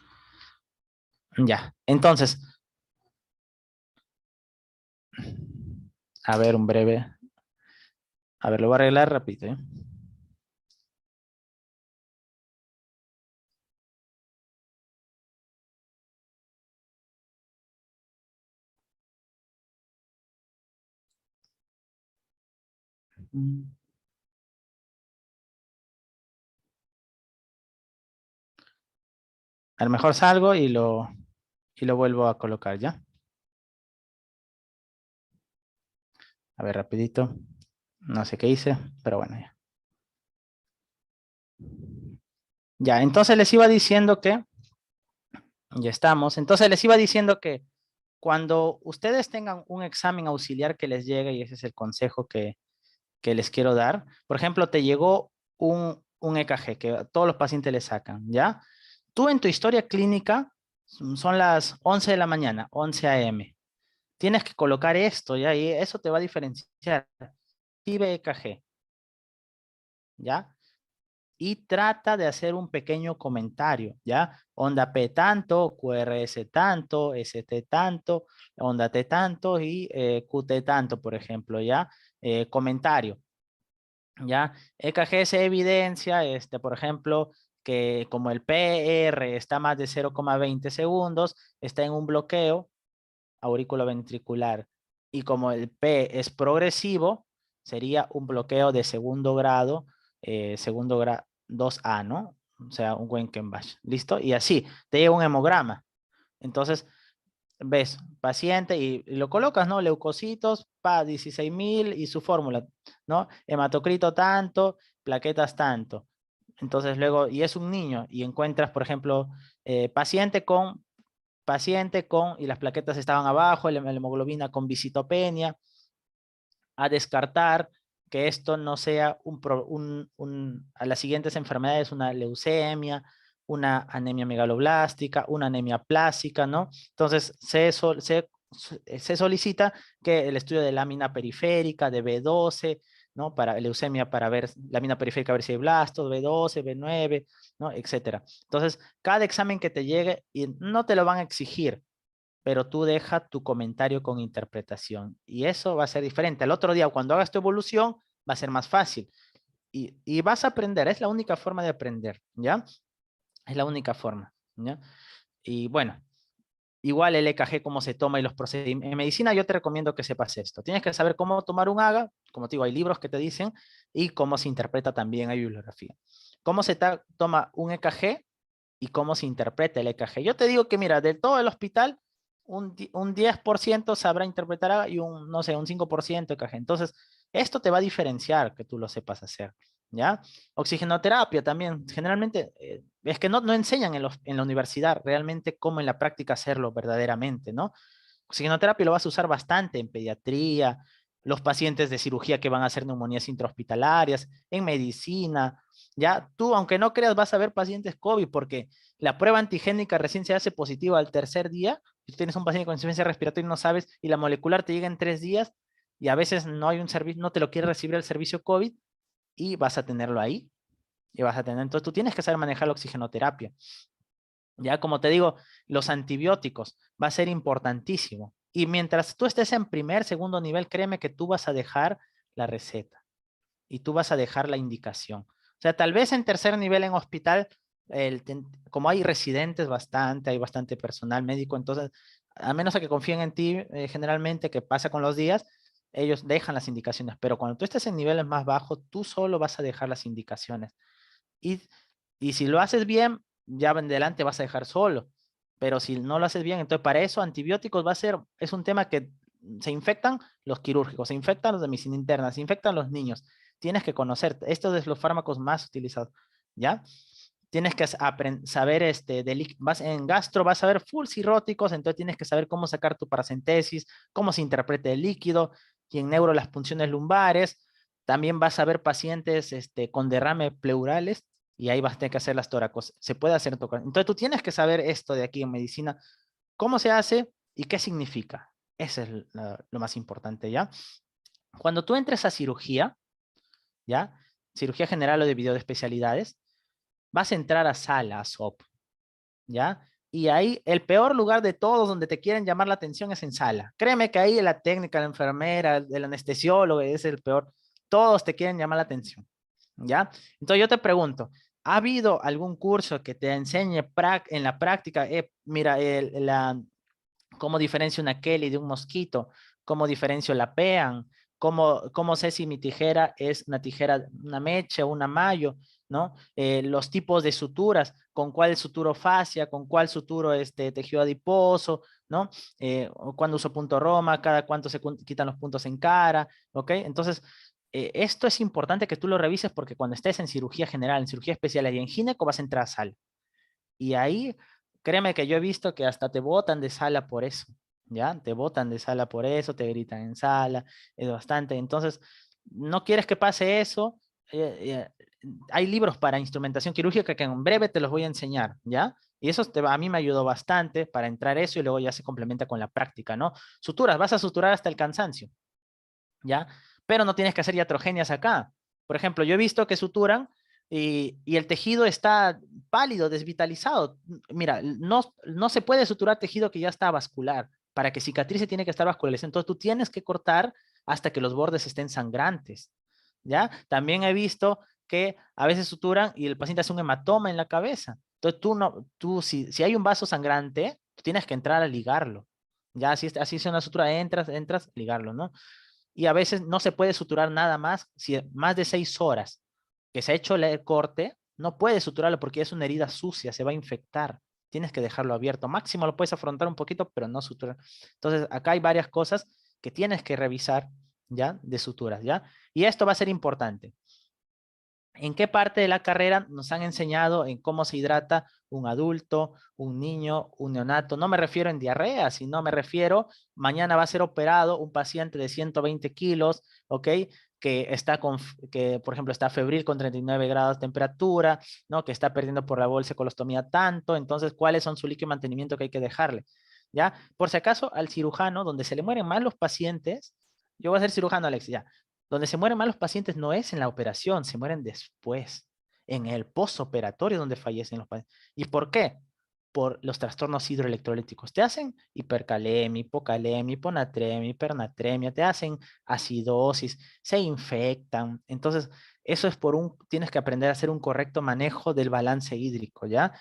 Ya. Entonces, a ver, un breve. A ver, lo voy a arreglar rápido, ¿eh? A lo mejor salgo y lo vuelvo a colocar, ¿ya? A ver, rapidito. No sé qué hice, pero bueno, ya. Ya, entonces les iba diciendo que, ya estamos, entonces les iba diciendo que cuando ustedes tengan un examen auxiliar que les llegue, y ese es el consejo que les quiero dar, por ejemplo, te llegó un EKG que a todos los pacientes le sacan, ¿ya? Tú en tu historia clínica, son las 11 de la mañana, 11 a.m. Tienes que colocar esto, ¿ya? Y eso te va a diferenciar. Escribe EKG, ¿ya? Y trata de hacer un pequeño comentario, ¿ya? Onda P tanto, QRS tanto, ST tanto, onda T tanto y QT tanto, por ejemplo, ¿ya? Comentario, ¿ya? EKG se evidencia, por ejemplo, que como el PR está más de 0,20 segundos, está en un bloqueo auriculoventricular. Y como el P es progresivo, sería un bloqueo de segundo grado 2A, ¿no? O sea, un Wenkenbach. ¿Listo? Y así, te llega un hemograma. Entonces, ves, paciente y lo colocas, ¿no? Leucocitos, 16.000 y su fórmula, ¿no? Hematocrito tanto, plaquetas tanto. Entonces luego, y es un niño, y encuentras, por ejemplo, paciente con, y las plaquetas estaban abajo, la hemoglobina con visitopenia, a descartar que esto no sea a las siguientes enfermedades, una leucemia, una anemia megaloblástica, una anemia plástica, ¿no? Entonces, se solicita que el estudio de lámina periférica, de B12, ¿no? Para leucemia, para ver lámina periférica, ver si hay blastos, B12, B9, ¿no? Etcétera. Entonces, cada examen que te llegue, y no te lo van a exigir, pero tú deja tu comentario con interpretación. Y eso va a ser diferente. El otro día, cuando hagas tu evolución, va a ser más fácil. Y vas a aprender, es la única forma de aprender, ¿ya? Es la única forma, ¿ya? Y bueno, igual el EKG, cómo se toma y los procedimientos. En medicina yo te recomiendo que sepas esto. Tienes que saber cómo tomar un AGA, como te digo, hay libros que te dicen, y cómo se interpreta también, hay bibliografía. Cómo se toma un EKG y cómo se interpreta el EKG. Yo te digo que, mira, de todo el hospital, un 10% sabrá interpretar y no sé, un 5% EKG. Entonces, esto te va a diferenciar que tú lo sepas hacer, ¿ya? Oxigenoterapia también, generalmente, es que no enseñan en la universidad realmente cómo en la práctica hacerlo verdaderamente, ¿no? Oxigenoterapia lo vas a usar bastante en pediatría, los pacientes de cirugía que van a hacer neumonías intrahospitalarias, en medicina, ya tú, aunque no creas, vas a ver pacientes COVID porque la prueba antigénica recién se hace positiva al tercer día. Si tú tienes un paciente con insuficiencia respiratoria y no sabes, y la molecular te llega en 3 días, y a veces no hay un servicio, no te lo quiere recibir el servicio COVID, y vas a tenerlo ahí, y vas a tener, entonces tú tienes que saber manejar la oxigenoterapia. Ya como te digo, los antibióticos va a ser importantísimo. Y mientras tú estés en primer, segundo nivel, créeme que tú vas a dejar la receta y tú vas a dejar la indicación. O sea, tal vez en tercer nivel en hospital, como hay residentes bastante, hay bastante personal médico, entonces, a menos a que confíen en ti, generalmente, que pasa con los días, ellos dejan las indicaciones. Pero cuando tú estés en niveles más bajos, tú solo vas a dejar las indicaciones. Y, y si lo haces bien, ya en adelante vas a dejar solo. Pero si no lo haces bien, entonces para eso antibióticos es un tema que se infectan los quirúrgicos, se infectan los de medicina interna, se infectan los niños. Tienes que conocer, estos son los fármacos más utilizados. ¿ya? Tienes que saber, vas en gastro, vas a ver full cirróticos, entonces tienes que saber cómo sacar tu paracentesis, cómo se interpreta el líquido, y en neuro las punciones lumbares. También vas a ver pacientes con derrame pleurales, y ahí vas a tener que hacer las tóracos. Se puede hacer entonces tú tienes que saber esto de aquí en medicina, cómo se hace y qué significa. Eso es lo más importante, ¿ya? Cuando tú entres a cirugía, ¿ya? Cirugía general o de video de especialidades, vas a entrar a sala, a SOP, ¿ya? Y ahí el peor lugar de todos donde te quieren llamar la atención es en sala. Créeme que ahí la técnica, la enfermera, el anestesiólogo es el peor. Todos te quieren llamar la atención, ¿ya? Entonces yo te pregunto, ¿ha habido algún curso que te enseñe en la práctica, mira, cómo diferencio una Kelly de un mosquito, cómo diferencio la pean, cómo sé si mi tijera es una tijera, una mecha o una mayo, ¿no? Los tipos de suturas, con cuál suturo fascia, con cuál suturo tejido adiposo, ¿no? Cuando uso punto Roma, cada cuánto se quitan los puntos en cara, ¿ok? Entonces, esto es importante que tú lo revises porque cuando estés en cirugía general, en cirugía especial y en gineco vas a entrar a sala. Y ahí, créeme que yo he visto que hasta te botan de sala por eso, ¿ya? Te botan de sala por eso, te gritan en sala, es bastante. Entonces, no quieres que pase eso. Hay libros para instrumentación quirúrgica que en breve te los voy a enseñar, ¿ya? Y eso a mí me ayudó bastante para entrar eso y luego ya se complementa con la práctica, ¿no? Suturas, vas a suturar hasta el cansancio, ¿ya? Pero no tienes que hacer iatrogenias acá. Por ejemplo, yo he visto que suturan y el tejido está pálido, desvitalizado. Mira, no se puede suturar tejido que ya está vascular. Para que cicatrice tiene que estar vascularizado. Entonces tú tienes que cortar hasta que los bordes estén sangrantes, ¿ya? También he visto que a veces suturan y el paciente hace un hematoma en la cabeza. Entonces si hay un vaso sangrante, tú tienes que entrar a ligarlo. Ya, así es una sutura, entras, ligarlo, ¿no? Y a veces no se puede suturar nada más, si más de 6 horas que se ha hecho el corte, no puedes suturarlo porque es una herida sucia, se va a infectar. Tienes que dejarlo abierto. Máximo lo puedes afrontar un poquito, pero no suturar. Entonces, acá hay varias cosas que tienes que revisar, ¿ya? De suturas, ¿ya? Y esto va a ser importante. ¿En qué parte de la carrera nos han enseñado en cómo se hidrata un adulto, un niño, un neonato? No me refiero en diarrea, sino me refiero, mañana va a ser operado un paciente de 120 kilos, ¿ok? Que por ejemplo, está febril con 39 grados de temperatura, ¿no? Que está perdiendo por la bolsa colostomía tanto. Entonces, ¿cuáles son su líquido de mantenimiento que hay que dejarle? ¿Ya? Por si acaso, al cirujano, donde se le mueren más los pacientes, yo voy a ser cirujano, Alex, ya. Donde se mueren más los pacientes no es en la operación, se mueren después, en el postoperatorio donde fallecen los pacientes. ¿Y por qué? Por los trastornos hidroelectrolíticos. Te hacen hipercalemia, hipocalemia, hiponatremia, hipernatremia, te hacen acidosis, se infectan. Entonces, eso es tienes que aprender a hacer un correcto manejo del balance hídrico, ¿ya?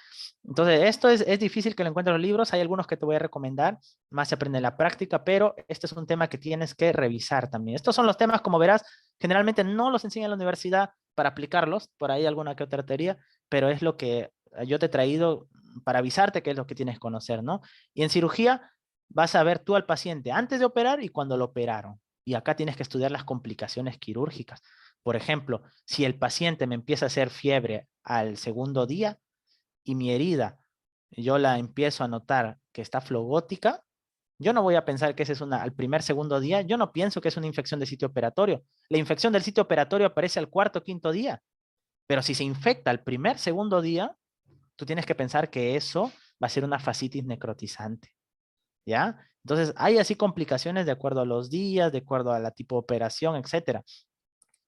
Entonces, esto es difícil que lo encuentres en los libros, hay algunos que te voy a recomendar, más se aprende en la práctica, pero este es un tema que tienes que revisar también. Estos son los temas, como verás, generalmente no los enseña en la universidad para aplicarlos, por ahí alguna que otra teoría, pero es lo que yo te he traído para avisarte que es lo que tienes que conocer, ¿no? Y en cirugía vas a ver tú al paciente antes de operar y cuando lo operaron. Y acá tienes que estudiar las complicaciones quirúrgicas. Por ejemplo, si el paciente me empieza a hacer fiebre al segundo día y mi herida yo la empiezo a notar que está flogótica, yo no voy a pensar que ese es al primer, segundo día, yo no pienso que es una infección de sitio operatorio. La infección del sitio operatorio aparece al cuarto, quinto día, pero si se infecta al primer, segundo día, tú tienes que pensar que eso va a ser una fascitis necrotizante, ¿ya? Entonces, hay así complicaciones de acuerdo a los días, de acuerdo a la tipo de operación, etcétera.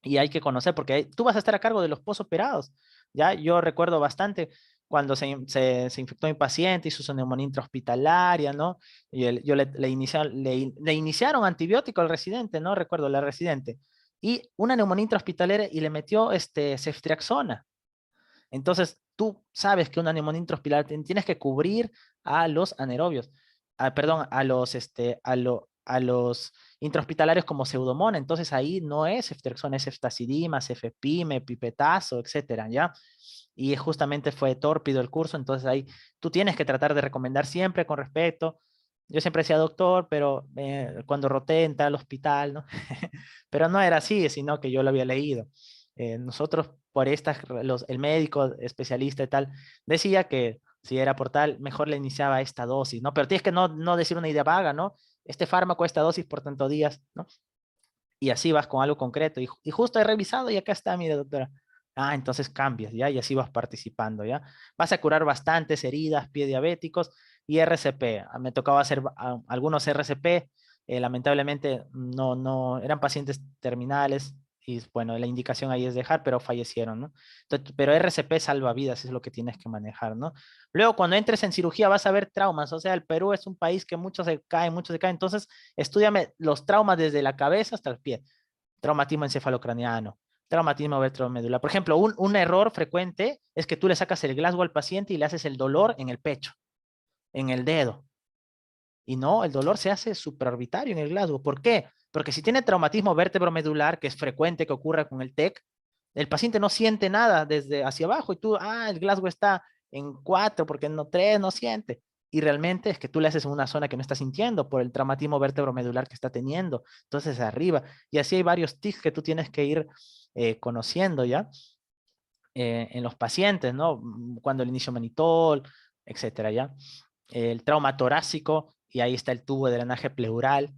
Y hay que conocer, porque tú vas a estar a cargo de los posoperados, ¿ya? Yo recuerdo bastante cuando se infectó mi paciente, hizo su neumonía intrahospitalaria, ¿no? Y le iniciaron antibiótico al residente, ¿no? Recuerdo, la residente. Y una neumonía intrahospitalaria y le metió ceftriaxona. Entonces, tú sabes que una neumonía intrahospitalaria tienes que cubrir a los anaerobios, perdón, a los intrahospitalarios como Pseudomonas. Entonces, ahí no es ceftriaxona, es ceftazidima, cefepime, pipetazo, etcétera, ¿ya? Y justamente fue tórpido el curso, entonces ahí tú tienes que tratar de recomendar siempre con respeto. Yo siempre decía doctor, pero cuando roté entré al hospital, ¿no? Pero no era así, sino que yo lo había leído. Nosotros, por estas, el médico especialista y tal, decía que si era por tal, mejor le iniciaba esta dosis, ¿no? Pero tienes que no decir una idea vaga, ¿no? Este fármaco, esta dosis por tantos días, ¿no? Y así vas con algo concreto. Y justo he revisado y acá está, mira, doctora. Ah, entonces cambias, ¿ya? Y así vas participando, ¿ya? Vas a curar bastantes heridas, pie diabéticos y RCP. Me tocaba hacer algunos RCP. Lamentablemente no eran pacientes terminales y bueno, la indicación ahí es dejar, pero fallecieron, ¿no? Entonces, pero RCP salva vidas, es lo que tienes que manejar, ¿no? Luego, cuando entres en cirugía vas a ver traumas, o sea, el Perú es un país que muchos se caen, entonces estúdiame los traumas desde la cabeza hasta el pie. Traumatismo encefalocraniano, traumatismo vertebromedular. Por ejemplo, un error frecuente es que tú le sacas el Glasgow al paciente y le haces el dolor en el pecho, en el dedo. Y no, el dolor se hace supraorbitario en el Glasgow. ¿Por qué? Porque si tiene traumatismo vertebromedular, que es frecuente que ocurra con el TEC, el paciente no siente nada desde hacia abajo y tú, el Glasgow está en 4 porque no 3 no siente. Y realmente es que tú le haces en una zona que no está sintiendo por el traumatismo vertebromedular que está teniendo. Entonces arriba. Y así hay varios tics que tú tienes que ir conociendo ya en los pacientes, ¿no? Cuando el inicio manitol, etcétera, ya. El trauma torácico, y ahí está el tubo de drenaje pleural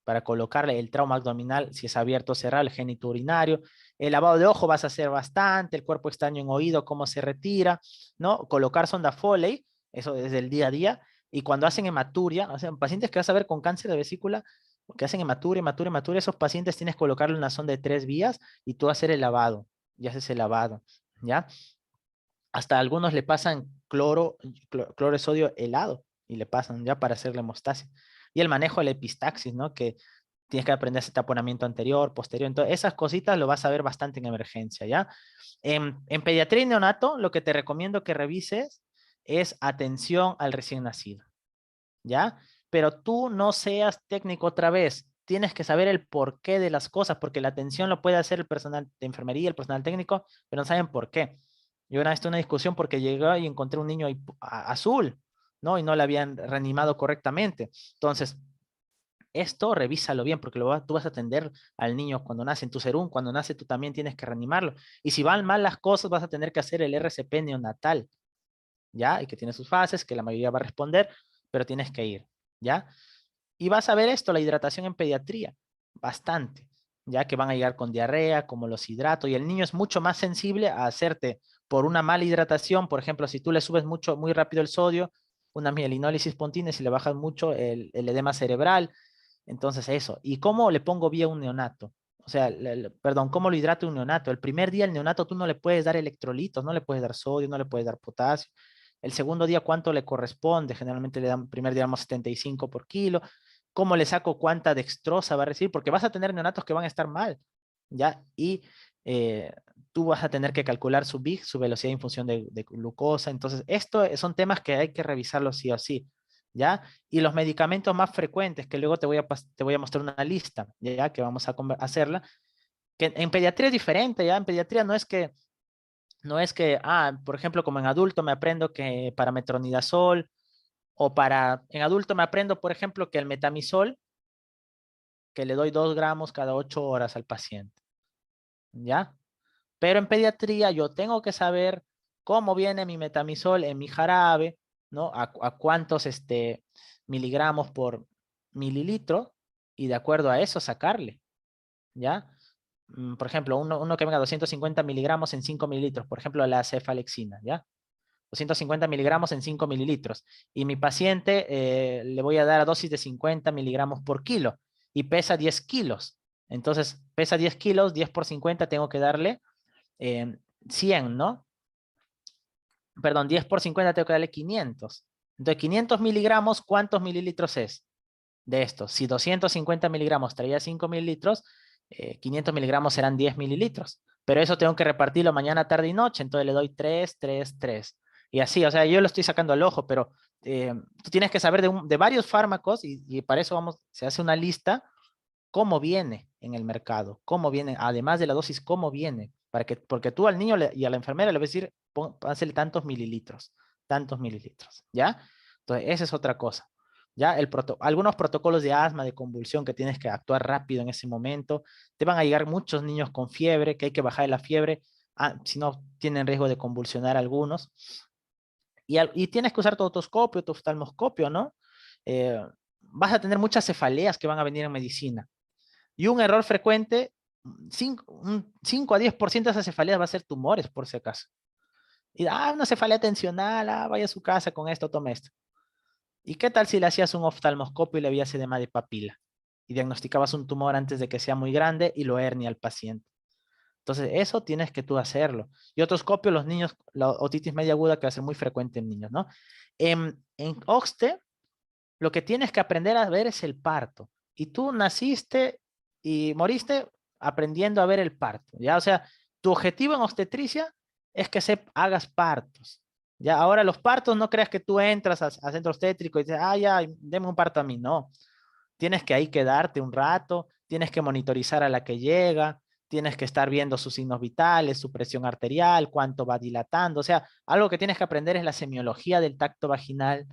para colocarle el trauma abdominal, si es abierto o cerrado, el génito urinario. El lavado de ojo vas a hacer bastante, el cuerpo extraño en oído, cómo se retira, ¿no? Colocar sonda Foley, eso desde el día a día. Y cuando hacen hematuria, o sea, pacientes que vas a ver con cáncer de vesícula, que hacen hematuria, esos pacientes tienes que colocarle una sonda de 3 vías y tú hacer el lavado, y haces el lavado, ¿ya? Hasta algunos le pasan cloro de sodio helado y le pasan ya para hacer la hemostasia. Y el manejo de la epistaxis, ¿no? Que tienes que aprender ese taponamiento anterior, posterior. Entonces, esas cositas lo vas a ver bastante en emergencia, ¿ya? En pediatría y neonato, lo que te recomiendo que revises es atención al recién nacido, ¿ya? Pero tú no seas técnico otra vez. Tienes que saber el porqué de las cosas, porque la atención lo puede hacer el personal de enfermería, el personal técnico, pero no saben por qué. Yo una vez tuve una discusión porque llegué y encontré un niño azul, ¿no? Y no le habían reanimado correctamente. Entonces, esto revísalo bien, porque tú vas a atender al niño cuando nace en tu serum, cuando nace tú también tienes que reanimarlo. Y si van mal las cosas, vas a tener que hacer el RCP neonatal, ¿ya? Y que tiene sus fases, que la mayoría va a responder, pero tienes que ir, ¿ya? Y vas a ver esto, la hidratación en pediatría, bastante, ya que van a llegar con diarrea, como los hidratos, y el niño es mucho más sensible a hacerte por una mala hidratación. Por ejemplo, si tú le subes muy rápido el sodio, una mielinólisis pontina, si le bajas mucho el edema cerebral, entonces eso. ¿Y cómo le pongo vía a un neonato? O sea, perdón, ¿cómo lo hidrato un neonato? El primer día el neonato tú no le puedes dar electrolitos, no le puedes dar sodio, no le puedes dar potasio. El segundo día, ¿cuánto le corresponde? Generalmente le dan, primer día damos 75 por kilo. ¿Cómo le saco cuánta dextrosa va a recibir? Porque vas a tener neonatos que van a estar mal, ¿ya? Y eh, tú vas a tener que calcular su BIG, su velocidad en función de glucosa. Entonces, esto son temas que hay que revisarlos sí o sí, ¿ya? Y los medicamentos más frecuentes, que luego te voy a mostrar una lista, ¿ya? Que vamos a hacerla, que en pediatría es diferente, ¿ya? En pediatría no es que, por ejemplo, como en adulto me aprendo que para metronidazol, en adulto me aprendo, por ejemplo, que el metamizol, que le doy 2 gramos cada 8 horas al paciente, ¿ya? Pero en pediatría yo tengo que saber cómo viene mi metamizol en mi jarabe, ¿no? A cuántos miligramos por mililitro y de acuerdo a eso sacarle, ¿ya? Por ejemplo, uno que venga 250 miligramos en 5 mililitros, por ejemplo, la cefalexina, ¿ya? 250 miligramos en 5 mililitros. Y mi paciente le voy a dar a dosis de 50 miligramos por kilo y pesa 10 kilos. Entonces, pesa 10 kilos, 10 por 50 tengo que darle 100, ¿no? Perdón, 10 por 50 tengo que darle 500. Entonces, 500 miligramos, ¿cuántos mililitros es de esto? Si 250 miligramos traía 5 mililitros, 500 miligramos serán 10 mililitros. Pero eso tengo que repartirlo mañana, tarde y noche. Entonces le doy 3, 3, 3. Y así, o sea, yo lo estoy sacando al ojo, pero tú tienes que saber de varios fármacos y para eso se hace una lista cómo viene en el mercado, cómo viene, además de la dosis, cómo viene, porque tú al niño y a la enfermera le vas a decir, hazle tantos mililitros, ¿ya? Entonces, esa es otra cosa. ¿ya? Algunos protocolos de asma, de convulsión, que tienes que actuar rápido en ese momento. Te van a llegar muchos niños con fiebre, que hay que bajar la fiebre, si no tienen riesgo de convulsionar algunos. Y tienes que usar tu otoscopio, tu oftalmoscopio, ¿no? Vas a tener muchas cefaleas que van a venir en medicina. Y un error frecuente, 5 a 10% de esas cefaleas va a ser tumores, por si acaso. Y, una cefalea tensional, vaya a su casa con esto, tome esto. ¿Y qué tal si le hacías un oftalmoscopio y le veías edema de papila? Y diagnosticabas un tumor antes de que sea muy grande y lo hernia al paciente. Entonces, eso tienes que tú hacerlo. Y otoscopio, los niños, la otitis media aguda que va a ser muy frecuente en niños, ¿no? En OXTE, lo que tienes que aprender a ver es el parto. Y tú naciste y moriste aprendiendo a ver el parto, ¿ya? O sea, tu objetivo en obstetricia es que hagas partos. Ya, ahora los partos, no creas que tú entras a centro obstétrico y dices, ya, deme un parto a mí. No, tienes que ahí quedarte un rato, tienes que monitorizar a la que llega, tienes que estar viendo sus signos vitales, su presión arterial, cuánto va dilatando. O sea, algo que tienes que aprender es la semiología del tacto vaginal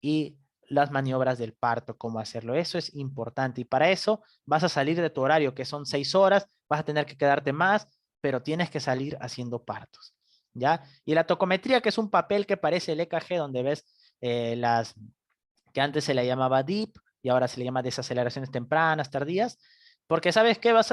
y las maniobras del parto, cómo hacerlo. Eso es importante. Y para eso vas a salir de tu horario, que son 6 horas, vas a tener que quedarte más, pero tienes que salir haciendo partos. ¿Ya? Y la tocometría, que es un papel que parece el EKG, donde ves las que antes se le llamaba DIP y ahora se le llama desaceleraciones tempranas, tardías, porque sabes que vas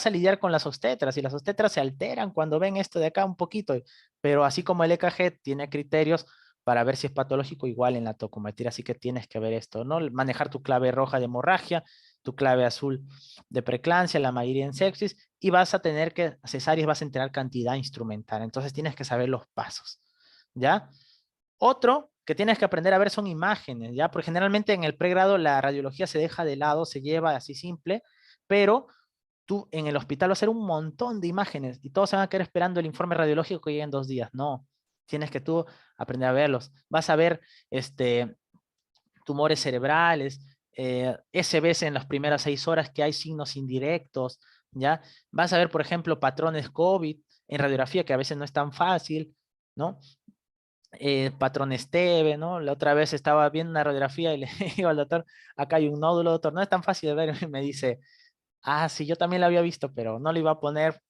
a lidiar con las obstetras y las obstetras se alteran cuando ven esto de acá un poquito, pero así como el EKG tiene criterios para ver si es patológico, igual en la tocometría, así que tienes que ver esto, ¿no? Manejar tu clave roja de hemorragia, tu clave azul de preeclampsia, la mayoría en sepsis, y vas a tener cesáreas vas a tener cantidad instrumental, entonces tienes que saber los pasos, ¿ya? Otro que tienes que aprender a ver son imágenes, ¿ya? Porque generalmente en el pregrado la radiología se deja de lado, se lleva así simple, pero tú en el hospital vas a hacer un montón de imágenes y todos se van a quedar esperando el informe radiológico que llegue en 2 días. No, tienes que tú aprender a verlos. Vas a ver tumores cerebrales, ese ves en las primeras 6 horas que hay signos indirectos, ¿ya? Vas a ver, por ejemplo, patrones COVID en radiografía, que a veces no es tan fácil, ¿no? Patrones TB, ¿no? La otra vez estaba viendo una radiografía y le digo al doctor, acá hay un nódulo, doctor, no es tan fácil de ver, y me dice, sí, yo también lo había visto, pero no lo iba a poner,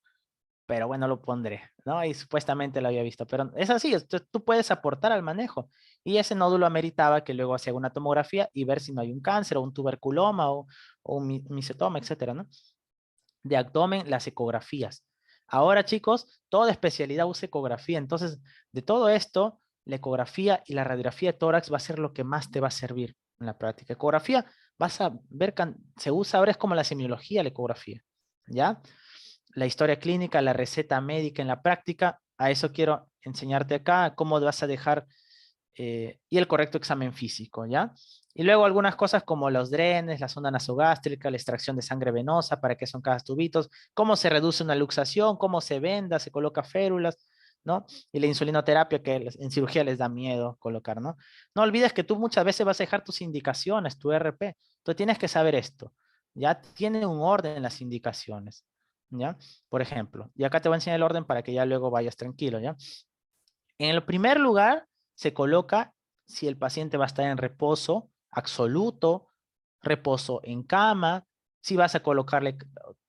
pero bueno, lo pondré, ¿no? Y supuestamente lo había visto, pero es así, tú puedes aportar al manejo. Y ese nódulo ameritaba que luego hacía una tomografía y ver si no hay un cáncer o un tuberculoma o un micetoma, etcétera, ¿no? De abdomen, las ecografías. Ahora, chicos, toda especialidad usa ecografía. Entonces, de todo esto, la ecografía y la radiografía de tórax va a ser lo que más te va a servir en la práctica. Ecografía, vas a ver, se usa ahora es como la semiología, la ecografía, ¿ya? La historia clínica, la receta médica en la práctica, a eso quiero enseñarte acá, cómo vas a dejar y el correcto examen físico, ¿ya? Y luego algunas cosas como los drenes, la sonda nasogástrica, la extracción de sangre venosa, para qué son cada tubitos, cómo se reduce una luxación, cómo se venda, se coloca férulas, ¿no? Y la insulinoterapia que en cirugía les da miedo colocar, ¿no? No olvides que tú muchas veces vas a dejar tus indicaciones, tu RP. Tú tienes que saber esto. Ya tiene un orden en las indicaciones, ¿ya? Por ejemplo, y acá te voy a enseñar el orden para que ya luego vayas tranquilo, ¿ya? En el primer lugar se coloca si el paciente va a estar en reposo absoluto, reposo en cama, si vas a colocarle,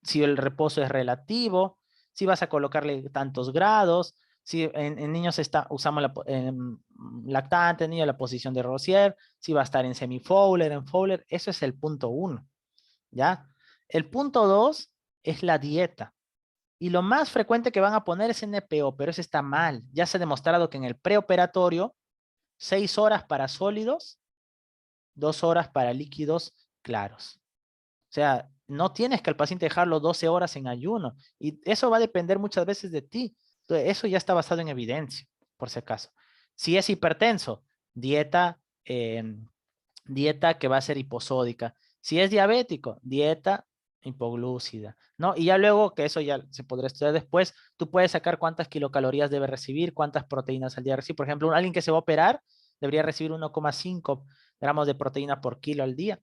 si el reposo es relativo, si vas a colocarle tantos grados, si en niños usamos en lactante, niño la posición de Rosier, si va a estar en semi-Fowler, en Fowler, eso es el punto 1, ¿ya? El punto 2 es la dieta. Y lo más frecuente que van a poner es NPO, pero eso está mal. Ya se ha demostrado que en el preoperatorio, 6 horas para sólidos, 2 horas para líquidos claros. O sea, no tienes que al paciente dejarlo 12 horas en ayuno. Y eso va a depender muchas veces de ti. Entonces, eso ya está basado en evidencia, por si acaso. Si es hipertenso, dieta, dieta que va a ser hiposódica. Si es diabético, dieta hipoglúcida, ¿no? Y ya luego, que eso ya se podrá estudiar después, tú puedes sacar cuántas kilocalorías debe recibir, cuántas proteínas al día recibir. Por ejemplo, alguien que se va a operar debería recibir 1,5 gramos de proteína por kilo al día.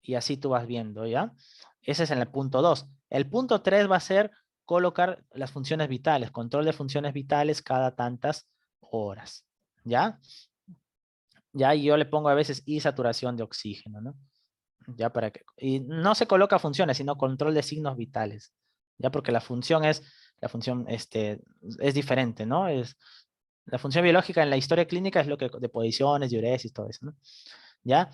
Y así tú vas viendo, ¿ya? Ese es en el punto 2. El punto 3 va a ser colocar las funciones vitales, control de funciones vitales cada tantas horas, ¿ya? ¿ya? Y yo le pongo a veces y saturación de oxígeno, ¿no? Ya para que, y no se coloca funciones, sino control de signos vitales, ya porque la función es diferente, ¿no? La función biológica en la historia clínica es lo que, de posiciones, diuresis, todo eso, ¿no? ¿Ya?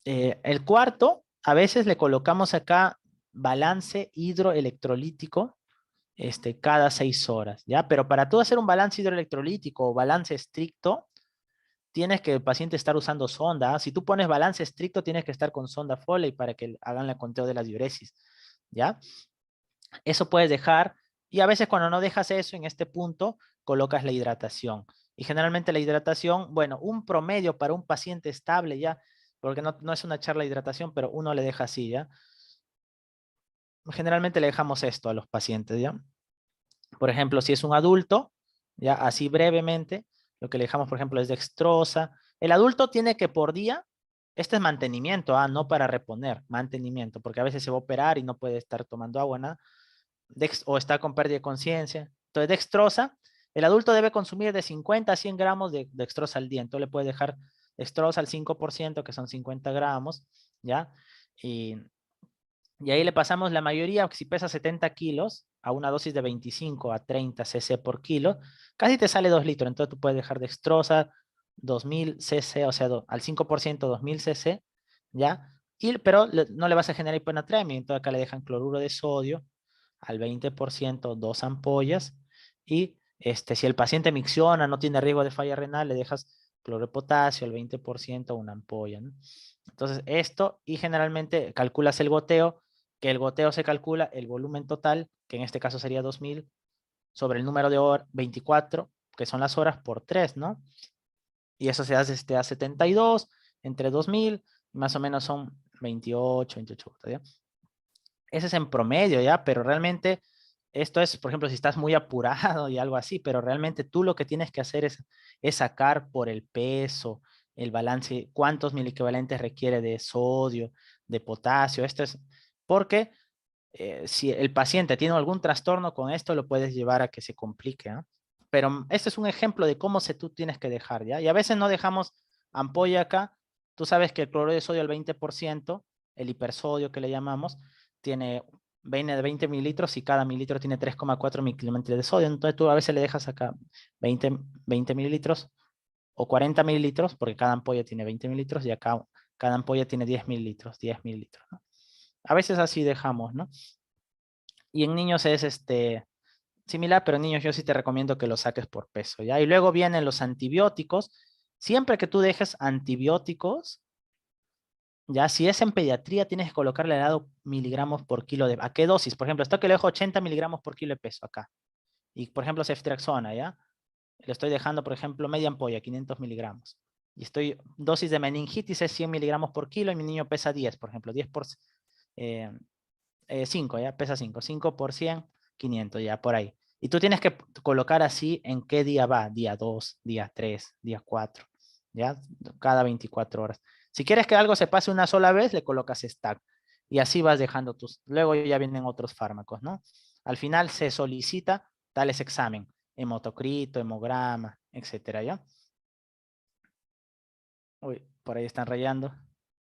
El cuarto, a veces le colocamos acá balance hidroelectrolítico, cada 6 horas, ¿ya? Pero para tú hacer un balance hidroelectrolítico o balance estricto, tienes que el paciente estar usando sonda. Si tú pones balance estricto, tienes que estar con sonda Foley para que hagan el conteo de la diuresis, ¿ya? Eso puedes dejar, y a veces cuando no dejas eso en este punto, colocas la hidratación. Y generalmente la hidratación, bueno, un promedio para un paciente estable ya, porque no es una charla de hidratación, pero uno le deja así, ¿ya? Generalmente le dejamos esto a los pacientes, ¿ya? Por ejemplo, si es un adulto, ya así brevemente, lo que le dejamos, por ejemplo, es dextrosa. El adulto tiene que por día, este es mantenimiento, no para reponer, mantenimiento, porque a veces se va a operar y no puede estar tomando agua, nada, o está con pérdida de conciencia. Entonces, dextrosa, el adulto debe consumir de 50 a 100 gramos de dextrosa al día. Entonces, le puede dejar dextrosa al 5%, que son 50 gramos, ¿ya? Y ahí le pasamos la mayoría, si pesa 70 kilos, a una dosis de 25 a 30 cc por kilo, casi te sale 2 litros. Entonces tú puedes dejar dextrosa 2000 cc, o sea, al 5% 2000 cc, ¿ya? Pero no le vas a generar hiponatremia. Entonces acá le dejan cloruro de sodio al 20%, 2 ampollas. Y si el paciente micciona, no tiene riesgo de falla renal, le dejas cloruro de potasio al 20%, 1 ampolla, ¿no? Entonces esto, y generalmente calculas el goteo, que el goteo se calcula el volumen total, que en este caso sería 2000, sobre el número de horas, 24, que son las horas, por 3, ¿no? Y eso se hace a 72, entre 2000, más o menos son 28, 28, ¿ya? Ese es en promedio, ¿ya? Pero realmente esto es, por ejemplo, si estás muy apurado y algo así, pero realmente tú lo que tienes que hacer es sacar por el peso, el balance, cuántos miliequivalentes requiere de sodio, de potasio. Esto es porque si el paciente tiene algún trastorno con esto, lo puedes llevar a que se complique, ¿no? Pero este es un ejemplo de cómo tú tienes que dejar, ¿ya? Y a veces no dejamos ampolla acá. Tú sabes que el cloruro de sodio al 20%, el hipersodio que le llamamos, viene de 20 mililitros y cada mililitro tiene 3,4 mililitros de sodio. Entonces tú a veces le dejas acá 20 mililitros o 40 mililitros, porque cada ampolla tiene 20 mililitros y acá cada ampolla tiene 10 mililitros, 10 mililitros, ¿no? A veces así dejamos, ¿no? Y en niños es similar, pero en niños yo sí te recomiendo que lo saques por peso, ¿ya? Y luego vienen los antibióticos. Siempre que tú dejes antibióticos, ya si es en pediatría, tienes que colocarle al lado miligramos por kilo de... ¿A qué dosis? Por ejemplo, esto que le dejo 80 miligramos por kilo de peso acá. Y por ejemplo, ceftriaxona, ¿ya? Le estoy dejando, por ejemplo, media ampolla, 500 miligramos. Y dosis de meningitis es 100 miligramos por kilo y mi niño pesa 10, por ejemplo, 10 por... Eh, 5, ya pesa 5, 5 por 100, 500, ya por ahí. Y tú tienes que colocar así en qué día va, día 2, día 3, día 4, ya, cada 24 horas. Si quieres que algo se pase una sola vez, le colocas stack. Y así vas dejando luego ya vienen otros fármacos, ¿no? Al final se solicita tales examen, hemotocrito, hemograma, etcétera, ¿ya? Uy, por ahí están rayando.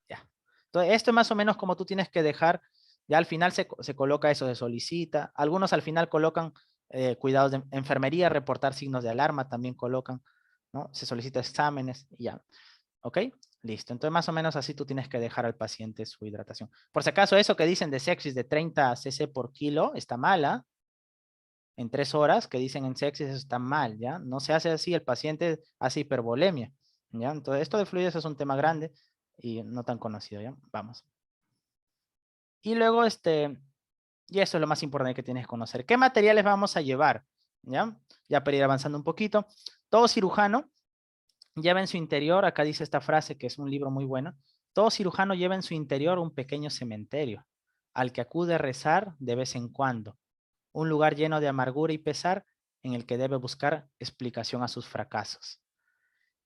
Ya. Entonces, esto es más o menos como tú tienes que dejar. Ya al final se coloca eso, se solicita. Algunos al final colocan cuidados de enfermería, reportar signos de alarma, también colocan, ¿no? Se solicita exámenes y ya. ¿Ok? Listo. Entonces, más o menos así tú tienes que dejar al paciente su hidratación. Por si acaso, eso que dicen de sepsis de 30 cc por kilo está mala. En 3 horas, que dicen en sepsis, eso está mal, ¿ya? No se hace así, el paciente hace hipervolemia, ¿ya? Entonces, esto de fluidos es un tema grande y no tan conocido, ¿ya? Vamos. Y luego, y eso es lo más importante que tienes que conocer. ¿Qué materiales vamos a llevar? ¿Ya? Ya para ir avanzando un poquito. Todo cirujano lleva en su interior, acá dice esta frase que es un libro muy bueno, todo cirujano lleva en su interior un pequeño cementerio, al que acude a rezar de vez en cuando, un lugar lleno de amargura y pesar en el que debe buscar explicación a sus fracasos.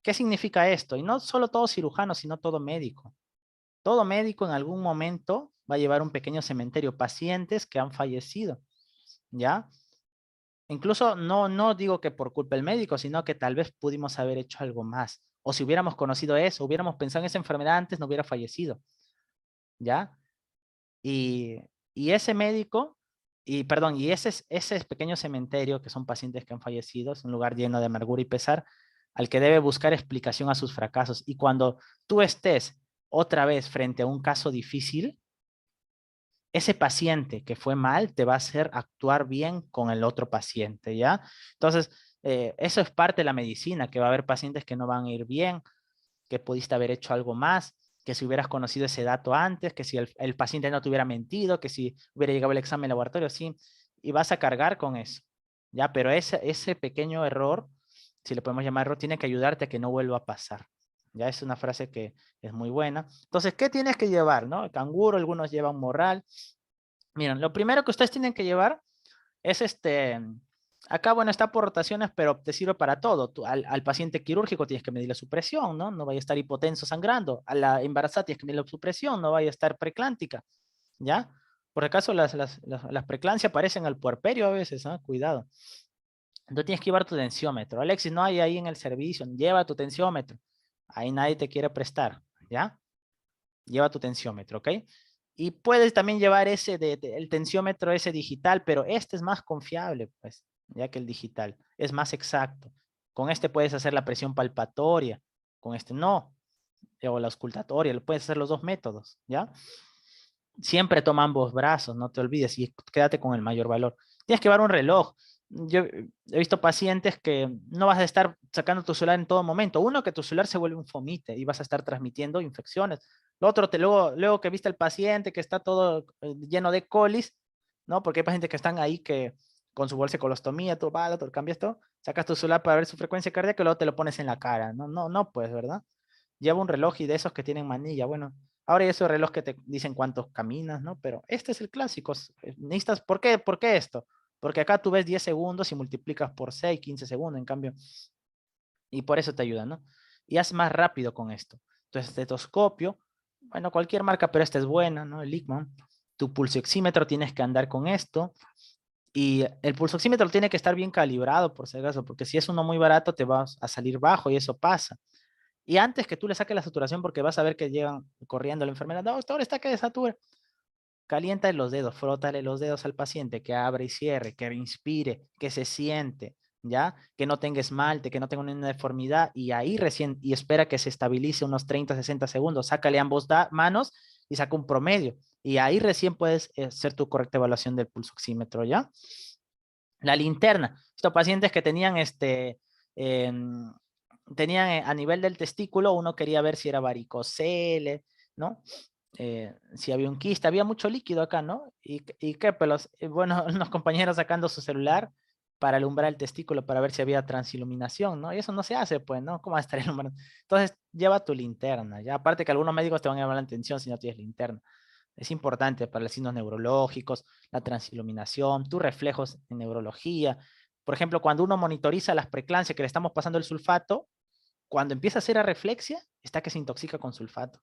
¿Qué significa esto? Y no solo todo cirujano, sino todo médico. Todo médico en algún momento va a llevar un pequeño cementerio, pacientes que han fallecido, ¿ya? Incluso no digo que por culpa del médico, sino que tal vez pudimos haber hecho algo más. O si hubiéramos conocido eso, hubiéramos pensado en esa enfermedad antes, no hubiera fallecido, ¿ya? Y, y ese médico, perdón, y ese pequeño cementerio, que son pacientes que han fallecido, es un lugar lleno de amargura y pesar, al que debe buscar explicación a sus fracasos. Y cuando tú estés otra vez frente a un caso difícil, ese paciente que fue mal te va a hacer actuar bien con el otro paciente, ¿ya? Entonces, eso es parte de la medicina, que va a haber pacientes que no van a ir bien, que pudiste haber hecho algo más, que si hubieras conocido ese dato antes, que si el paciente no te hubiera mentido, que si hubiera llegado el examen laboratorio, sí, y vas a cargar con eso, ¿ya? Pero ese pequeño error, si le podemos llamar error, tiene que ayudarte a que no vuelva a pasar. Ya es una frase que es muy buena. Entonces, ¿qué tienes que llevar, no? El canguro, algunos llevan morral. Miren, lo primero que ustedes tienen que llevar es acá, bueno, está por rotaciones, pero te sirve para todo. Tú, al paciente quirúrgico tienes que medirle su presión, ¿no? No vaya a estar hipotenso sangrando. A la embarazada tienes que medirle su presión, no vaya a estar preclántica, ¿ya? Por acaso las preeclampsias aparecen al puerperio a veces, ¿no? Cuidado. Entonces tienes que llevar tu tensiómetro. Alexis, no hay ahí en el servicio, lleva tu tensiómetro. Ahí nadie te quiere prestar, ¿ya? Lleva tu tensiómetro, ¿ok? Y puedes también llevar el tensiómetro ese digital, pero este es más confiable, pues, ya que el digital. Es más exacto. Con este puedes hacer la presión palpatoria, con este no, o la auscultatoria, lo puedes hacer los dos métodos, ¿ya? Siempre toma ambos brazos, no te olvides, y quédate con el mayor valor. Tienes que llevar un reloj. Yo he visto pacientes que no vas a estar sacando tu celular en todo momento. Uno, que tu celular se vuelve un fomite y vas a estar transmitiendo infecciones. Lo otro, luego que viste al paciente que está todo lleno de colis, ¿no? Porque hay pacientes que están ahí que con su bolsa de colostomía, tú vas, tú cambias todo, sacas tu celular para ver su frecuencia cardíaca y luego te lo pones en la cara. No, no, no, pues, ¿verdad? Lleva un reloj y de esos que tienen manilla. Bueno, ahora hay esos relojes que te dicen cuántos caminas, ¿no? Pero este es el clásico. Necesitas, ¿por qué esto? Porque acá tú ves 10 segundos y multiplicas por 6, 15 segundos, en cambio, y por eso te ayuda, ¿no? Y haz más rápido con esto. Tu estetoscopio, bueno, cualquier marca, pero esta es buena, ¿no? El Lickman. Tu pulsioxímetro tienes que andar con esto. Y el pulsoxímetro tiene que estar bien calibrado, por si acaso, porque si es uno muy barato, te va a salir bajo y eso pasa. Y antes que tú le saques la saturación, porque vas a ver que llegan corriendo la enfermera, no, doctor, está que desatura. Calienta los dedos, frótale los dedos al paciente, que abra y cierre, que inspire, que se siente, ¿ya? Que no tenga esmalte, que no tenga una deformidad, y ahí recién, y espera que se estabilice unos 30, 60 segundos, sácale ambos manos y saca un promedio. Y ahí recién puedes hacer tu correcta evaluación del pulso oxímetro, ¿ya? La linterna. Estos pacientes que tenían tenían a nivel del testículo, uno quería ver si era varicocele, ¿no? Si había un quiste, había mucho líquido acá, ¿no? Y qué, pues bueno, unos compañeros sacando su celular para alumbrar el testículo para ver si había transiluminación, ¿no? Y eso no se hace, pues, ¿no? ¿Cómo va a estar alumbrando? Entonces, lleva tu linterna, ¿ya? Aparte que algunos médicos te van a llamar la atención si no tienes linterna. Es importante para los signos neurológicos, la transiluminación, tus reflejos en neurología. Por ejemplo, cuando uno monitoriza las preeclampsias que le estamos pasando el sulfato, cuando empieza a hacer areflexia, está que se intoxica con sulfato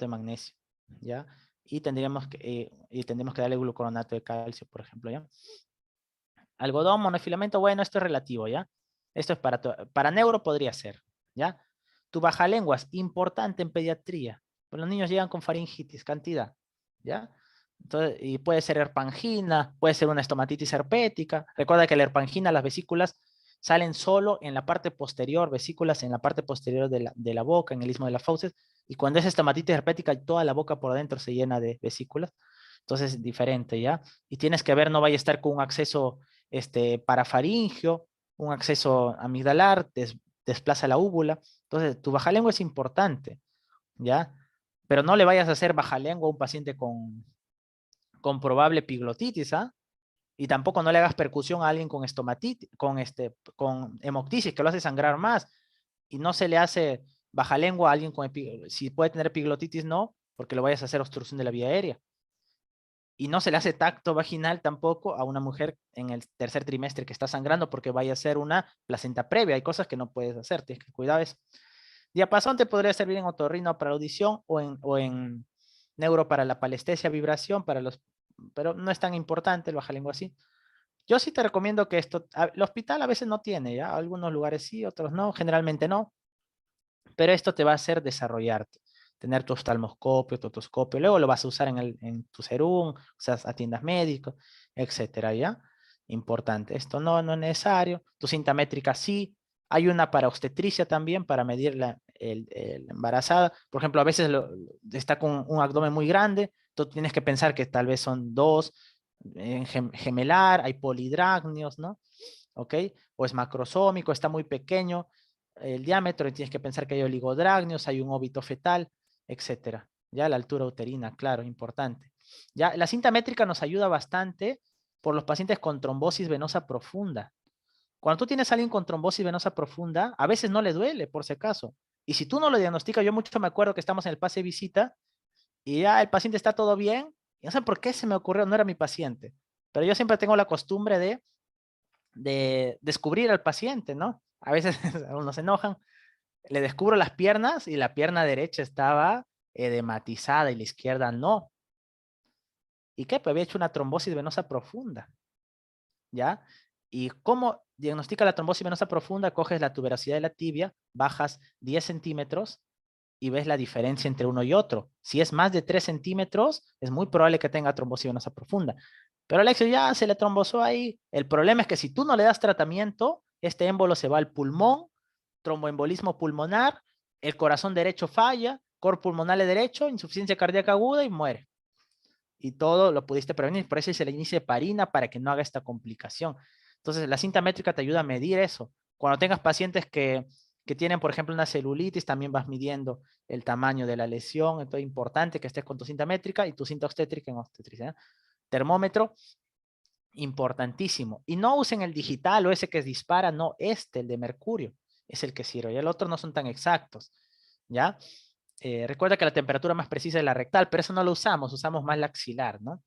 de magnesio, ¿ya? Y tendríamos que darle gluconato de calcio, por ejemplo, ¿ya? Algodón, monofilamento, bueno, esto es relativo, ¿ya? Esto es para neuro podría ser, ¿ya? Tu baja lenguas, importante en pediatría. Pues los niños llegan con faringitis, cantidad, ¿ya? Entonces, y puede ser herpangina, puede ser una estomatitis herpética. Recuerda que la herpangina, las vesículas salen solo en la parte posterior, vesículas en la parte posterior de la boca, en el istmo de las fauces, y cuando es estomatitis herpética, toda la boca por dentro se llena de vesículas. Entonces, es diferente, ¿ya? Y tienes que ver, no vaya a estar con un acceso parafaringio, un acceso amigdalar, desplaza la úvula. Entonces, tu baja lengua es importante, ¿ya? Pero no le vayas a hacer baja lengua a un paciente con probable epiglotitis, ¿ah? Y tampoco no le hagas percusión a alguien con estomatitis, con hemoptisis, que lo hace sangrar más. Y no se le hace baja lengua a alguien si puede tener epiglotitis, no, porque lo vayas a hacer obstrucción de la vía aérea. Y no se le hace tacto vaginal tampoco a una mujer en el tercer trimestre que está sangrando porque vaya a ser una placenta previa. Hay cosas que no puedes hacer, tienes que cuidar eso. Diapasón te podría servir en otorrino para audición o en neuro para la palestesia, vibración, pero no es tan importante el bajalengua así. Yo sí te recomiendo que el hospital a veces no tiene, ¿ya? Algunos lugares sí, otros no, generalmente no. Pero esto te va a hacer desarrollarte, tener tu oftalmoscopio, tu otoscopio, luego lo vas a usar en tu serum, usas atiendas médicos, etcétera, ¿ya? Importante. Esto no es necesario. Tu cinta métrica sí. Hay una para obstetricia también, para medir el embarazada. Por ejemplo, a veces está con un abdomen muy grande, tú tienes que pensar que tal vez son dos, en gemelar, hay polidragnios, ¿no? ¿Ok? O es macrosómico, está muy pequeño el diámetro y tienes que pensar que hay oligodragnios, hay un óbito fetal, etcétera. Ya la altura uterina, claro, importante. Ya la cinta métrica nos ayuda bastante por los pacientes con trombosis venosa profunda. Cuando tú tienes a alguien con trombosis venosa profunda, a veces no le duele, por si acaso. Y si tú no lo diagnosticas, yo mucho me acuerdo que estamos en el pase de visita y ya el paciente está todo bien. Y no sé por qué se me ocurrió, no era mi paciente. Pero yo siempre tengo la costumbre de descubrir al paciente, ¿no? A veces algunos se enojan, le descubro las piernas y la pierna derecha estaba edematizada y la izquierda no. ¿Y qué? Pues había hecho una trombosis venosa profunda, ¿ya? ¿Y cómo diagnostica la trombosis venosa profunda? Coges la tuberosidad de la tibia, bajas 10 centímetros y ves la diferencia entre uno y otro. Si es más de 3 centímetros, es muy probable que tenga trombosis venosa profunda. Pero Alexio ya se le trombosó ahí. El problema es que si tú no le das tratamiento, este émbolo se va al pulmón, tromboembolismo pulmonar, el corazón derecho falla, cor pulmonar derecho, insuficiencia cardíaca aguda y muere. Y todo lo pudiste prevenir. Por eso se le inicia heparina para que no haga esta complicación. Entonces, la cinta métrica te ayuda a medir eso. Cuando tengas pacientes que tienen, por ejemplo, una celulitis, también vas midiendo el tamaño de la lesión. Entonces, es importante que estés con tu cinta métrica y tu cinta obstétrica en obstetricia, ¿eh? Termómetro, importantísimo. Y no usen el digital o ese que dispara, no, el de mercurio, es el que sirve. Y el otro no son tan exactos, ¿ya? Recuerda que la temperatura más precisa es la rectal, pero eso no lo usamos más la axilar, ¿no?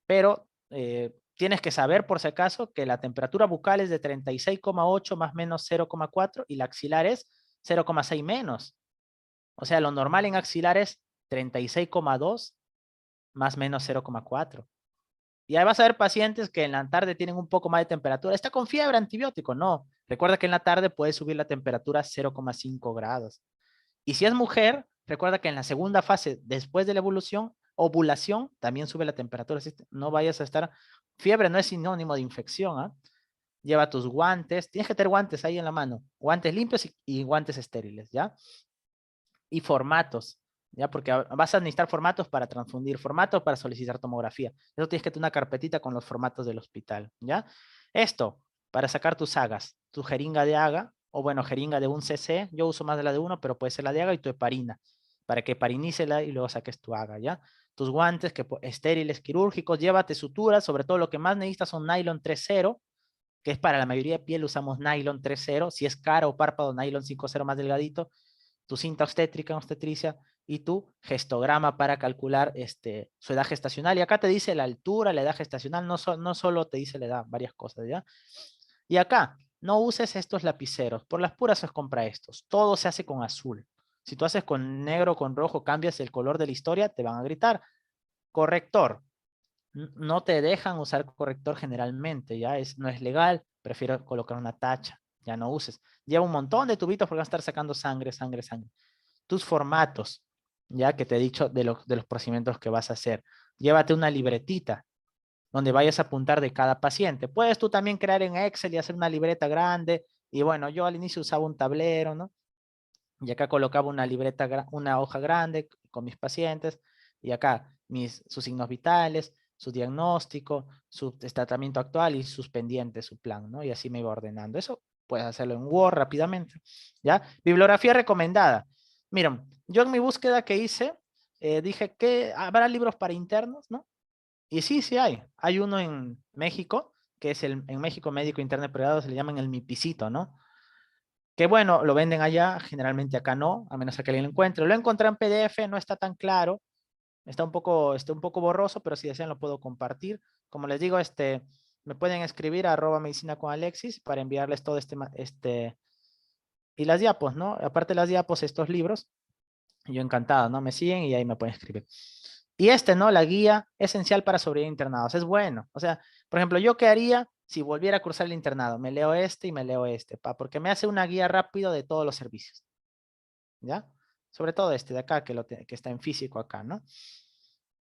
Pero tienes que saber, por si acaso, que la temperatura bucal es de 36,8 más menos 0,4 y la axilar es 0,6 menos. O sea, lo normal en axilar es 36,2 más menos 0,4. Y ahí vas a ver pacientes que en la tarde tienen un poco más de temperatura. Está con fiebre, antibiótico. No. Recuerda que en la tarde puede subir la temperatura a 0,5 grados. Y si es mujer, recuerda que en la segunda fase, después de la evolución, ovulación, también sube la temperatura. Así que no vayas a estar... Fiebre no es sinónimo de infección, ¿ah? Lleva tus guantes. Tienes que tener guantes ahí en la mano. Guantes limpios y guantes estériles, ¿ya? Y formatos, ¿ya? Porque vas a necesitar formatos para transfundir, formatos para solicitar tomografía. Eso tienes que tener una carpetita con los formatos del hospital, ¿ya? Esto, para sacar tus agas, tu jeringa de aga, o bueno, jeringa de 1 cc, yo uso más de la de 1, pero puede ser la de aga y tu heparina, para que heparinícela y luego saques tu aga, ¿ya? Tus guantes estériles quirúrgicos, llévate suturas, sobre todo lo que más necesitas son nylon 3.0, que es para la mayoría de piel usamos nylon 3.0, si es cara o párpado, nylon 5.0 más delgadito, tu cinta obstétrica, obstetricia y tu gestograma para calcular su edad gestacional. Y acá te dice la altura, la edad gestacional, no solo te dice la edad, varias cosas, ¿ya? Y acá, no uses estos lapiceros, por las puras os compra estos. Todo se hace con azul. Si tú haces con negro, con rojo, cambias el color de la historia, te van a gritar. Corrector. No te dejan usar corrector generalmente, ya no es legal, prefiero colocar una tacha, ya no uses. Lleva un montón de tubitos porque van a estar sacando sangre, sangre, sangre. Tus formatos, ya que te he dicho de los procedimientos que vas a hacer. Llévate una libretita donde vayas a apuntar de cada paciente. Puedes tú también crear en Excel y hacer una libreta grande. Y bueno, yo al inicio usaba un tablero, ¿no? Y acá colocaba una libreta, una hoja grande con mis pacientes. Y acá sus signos vitales, su diagnóstico, su tratamiento actual y sus pendientes, su plan, ¿no? Y así me iba ordenando. Eso puedes hacerlo en Word rápidamente, ¿ya? Bibliografía recomendada. Miren, yo en mi búsqueda que hice, dije que habrá libros para internos, ¿no? Y sí, sí hay. Hay uno en México, que es en México Médico Interno y Privado, se le llaman el MIPICito, ¿no? Que bueno, lo venden allá, generalmente acá no, a menos que alguien lo encuentre. Lo encontré en PDF, no está tan claro, está un poco borroso, pero si desean lo puedo compartir. Como les digo, me pueden escribir a @medicina con Alexis para enviarles todo y las diapos, ¿no? Aparte de las diapos, estos libros, yo encantado, ¿no? Me siguen y ahí me pueden escribir. Y ¿no? La guía esencial para sobrevivir internados. Es bueno. O sea, por ejemplo, ¿yo qué haría si volviera a cursar el internado? Me leo y me leo porque me hace una guía rápido de todos los servicios. ¿ya? Sobre todo este de acá, que está en físico acá, ¿no?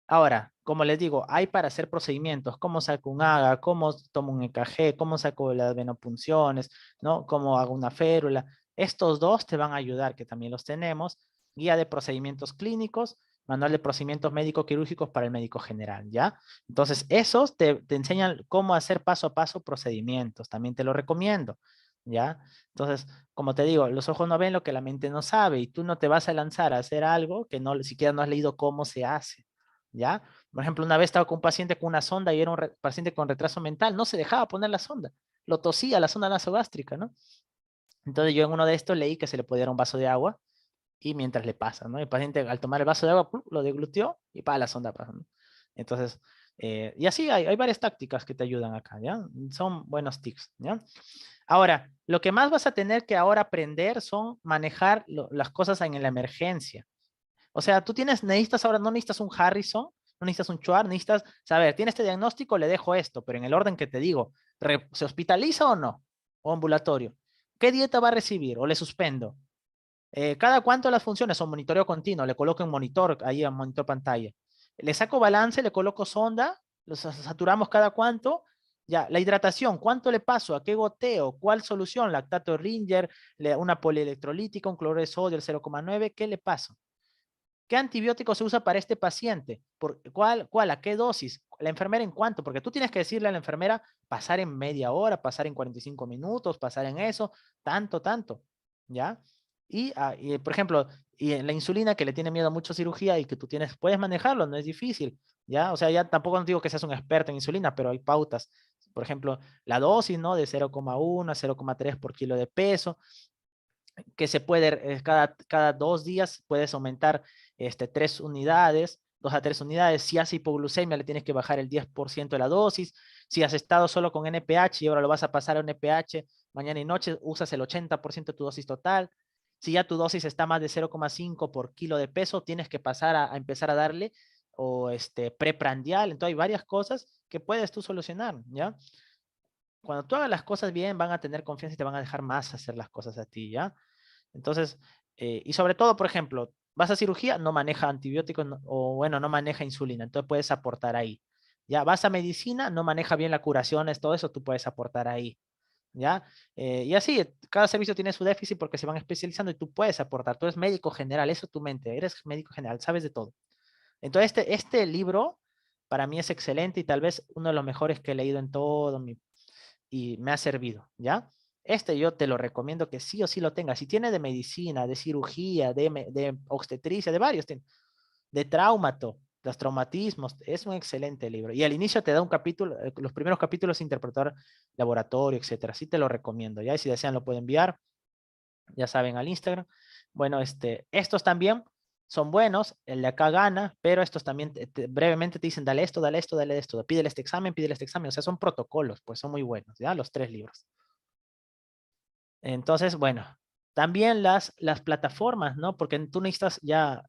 Ahora, como les digo, hay para hacer procedimientos, cómo saco un AGA, cómo tomo un EKG, cómo saco las venopunciones, ¿no? Cómo hago una férula. Estos dos te van a ayudar, que también los tenemos. Guía de procedimientos clínicos, manual de procedimientos médico-quirúrgicos para el médico general, ¿ya? Entonces, esos te enseñan cómo hacer paso a paso procedimientos. También te lo recomiendo, ¿ya? Entonces, como te digo, los ojos no ven lo que la mente no sabe y tú no te vas a lanzar a hacer algo que no siquiera no has leído cómo se hace. ¿Ya? Por ejemplo, una vez estaba con un paciente con una sonda y era un paciente con retraso mental, no se dejaba poner la sonda, lo tosía la sonda nasogástrica, ¿no? Entonces yo en uno de estos leí que se le podía dar un vaso de agua y mientras le pasa, ¿no? El paciente al tomar el vaso de agua lo deglutió y para la sonda pasa, ¿no? Entonces, y así hay varias tácticas que te ayudan acá, ¿ya? Son buenos tips, ¿ya? Ahora, lo que más vas a tener que ahora aprender son manejar las cosas en la emergencia. O sea, tú necesitas ahora, no necesitas un Harrison, no necesitas un Chuar, necesitas saber, tiene este diagnóstico, le dejo esto, pero en el orden que te digo, ¿se hospitaliza o no? O ambulatorio. ¿Qué dieta va a recibir? ¿O le suspendo? ¿Cada cuánto las funciones? O monitoreo continuo, le coloco un monitor, ahí en monitor pantalla. Le saco balance, le coloco sonda, los saturamos cada cuánto. Ya, la hidratación, ¿cuánto le paso? ¿A qué goteo? ¿Cuál solución? Lactato Ringer, una polielectrolítica, un cloruro de sodio, el 0,9, ¿qué le paso? ¿Qué antibiótico se usa para este paciente? ¿A qué dosis? ¿La enfermera en cuánto? Porque tú tienes que decirle a la enfermera pasar en media hora, pasar en 45 minutos, pasar en eso, tanto, ¿ya? Por ejemplo, y en la insulina que le tiene miedo a mucha cirugía y que tú puedes manejarlo, no es difícil, ¿ya? O sea, ya tampoco no digo que seas un experto en insulina, pero hay pautas. Por ejemplo, la dosis, ¿no? De 0,1 a 0,3 por kilo de peso, que se puede, cada 2 días puedes aumentar 3 unidades, 2 a 3 unidades. Si hace hipoglucemia, le tienes que bajar el 10% de la dosis. Si has estado solo con NPH y ahora lo vas a pasar a NPH mañana y noche, usas el 80% de tu dosis total. Si ya tu dosis está más de 0,5 por kilo de peso, tienes que pasar a empezar a darle o preprandial. Entonces hay varias cosas que puedes tú solucionar, ¿ya? Cuando tú hagas las cosas bien, van a tener confianza y te van a dejar más hacer las cosas a ti, ¿ya? Entonces, y sobre todo, por ejemplo, vas a cirugía, no maneja antibióticos o bueno, no maneja insulina, entonces puedes aportar ahí. Ya, vas a medicina, no maneja bien la curación, todo eso, tú puedes aportar ahí. ¿Ya? Y así, cada servicio tiene su déficit porque se van especializando y tú puedes aportar. Tú eres médico general, eso es tu mente, eres médico general, sabes de todo. Entonces, este libro para mí es excelente y tal vez uno de los mejores que he leído en todo y me ha servido, ¿ya? Este yo te lo recomiendo que sí o sí lo tengas. Si tiene de medicina, de cirugía, de obstetricia, de varios, de traumato, los traumatismos, es un excelente libro. Y al inicio te da un capítulo, los primeros capítulos interpretar laboratorio, etcétera. Sí te lo recomiendo, ¿ya? Y si desean lo pueden enviar, ya saben, al Instagram. Bueno, estos también son buenos, el de acá gana, pero estos también brevemente te dicen, dale esto, dale esto, dale esto, pídele este examen, o sea, son protocolos, pues son muy buenos, ¿ya? Los 3 libros. Entonces, bueno, también las plataformas, ¿no? Porque tú necesitas ya,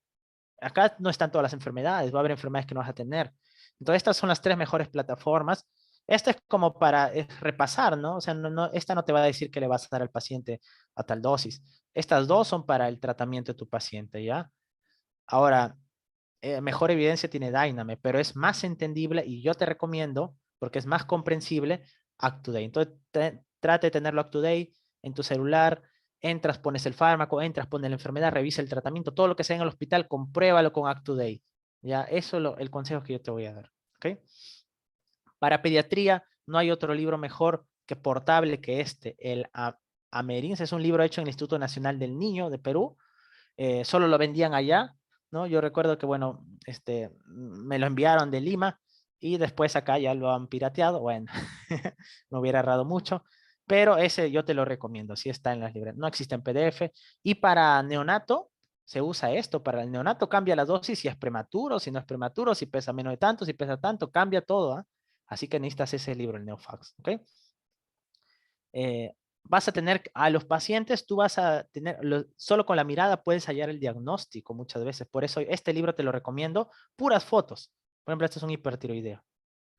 acá no están todas las enfermedades, va a haber enfermedades que no vas a tener. Entonces, estas son las 3 mejores plataformas. Esta es como para repasar, ¿no? O sea, esta no te va a decir que le vas a dar al paciente a tal dosis. Estas dos son para el tratamiento de tu paciente, ¿ya? Ahora, mejor evidencia tiene Dyname, pero es más entendible y yo te recomiendo, porque es más comprensible, UpToDate. Entonces, trate de tenerlo UpToDate en tu celular, entras, pones el fármaco, entras, pones la enfermedad, revisa el tratamiento, todo lo que sea en el hospital, compruébalo con UpToDate. Ya, eso es el consejo que yo te voy a dar. ¿Ok? Para pediatría, no hay otro libro mejor que portable que este, el Amerins. Es un libro hecho en el Instituto Nacional del Niño de Perú. Solo lo vendían allá, ¿no? Yo recuerdo que, bueno, me lo enviaron de Lima y después acá ya lo han pirateado. Bueno, me hubiera errado mucho, pero ese yo te lo recomiendo, sí está en las librerías. No existe en PDF. Y para neonato se usa esto. Para el neonato cambia la dosis si es prematuro, si no es prematuro, si pesa menos de tanto, si pesa tanto, cambia todo. ¿Ah? Así que necesitas ese libro, el Neofax, ¿ok? Vas a tener a los pacientes, tú vas a tener, solo con la mirada puedes hallar el diagnóstico muchas veces. Por eso este libro te lo recomiendo, puras fotos. Por ejemplo, este es un hipertiroideo,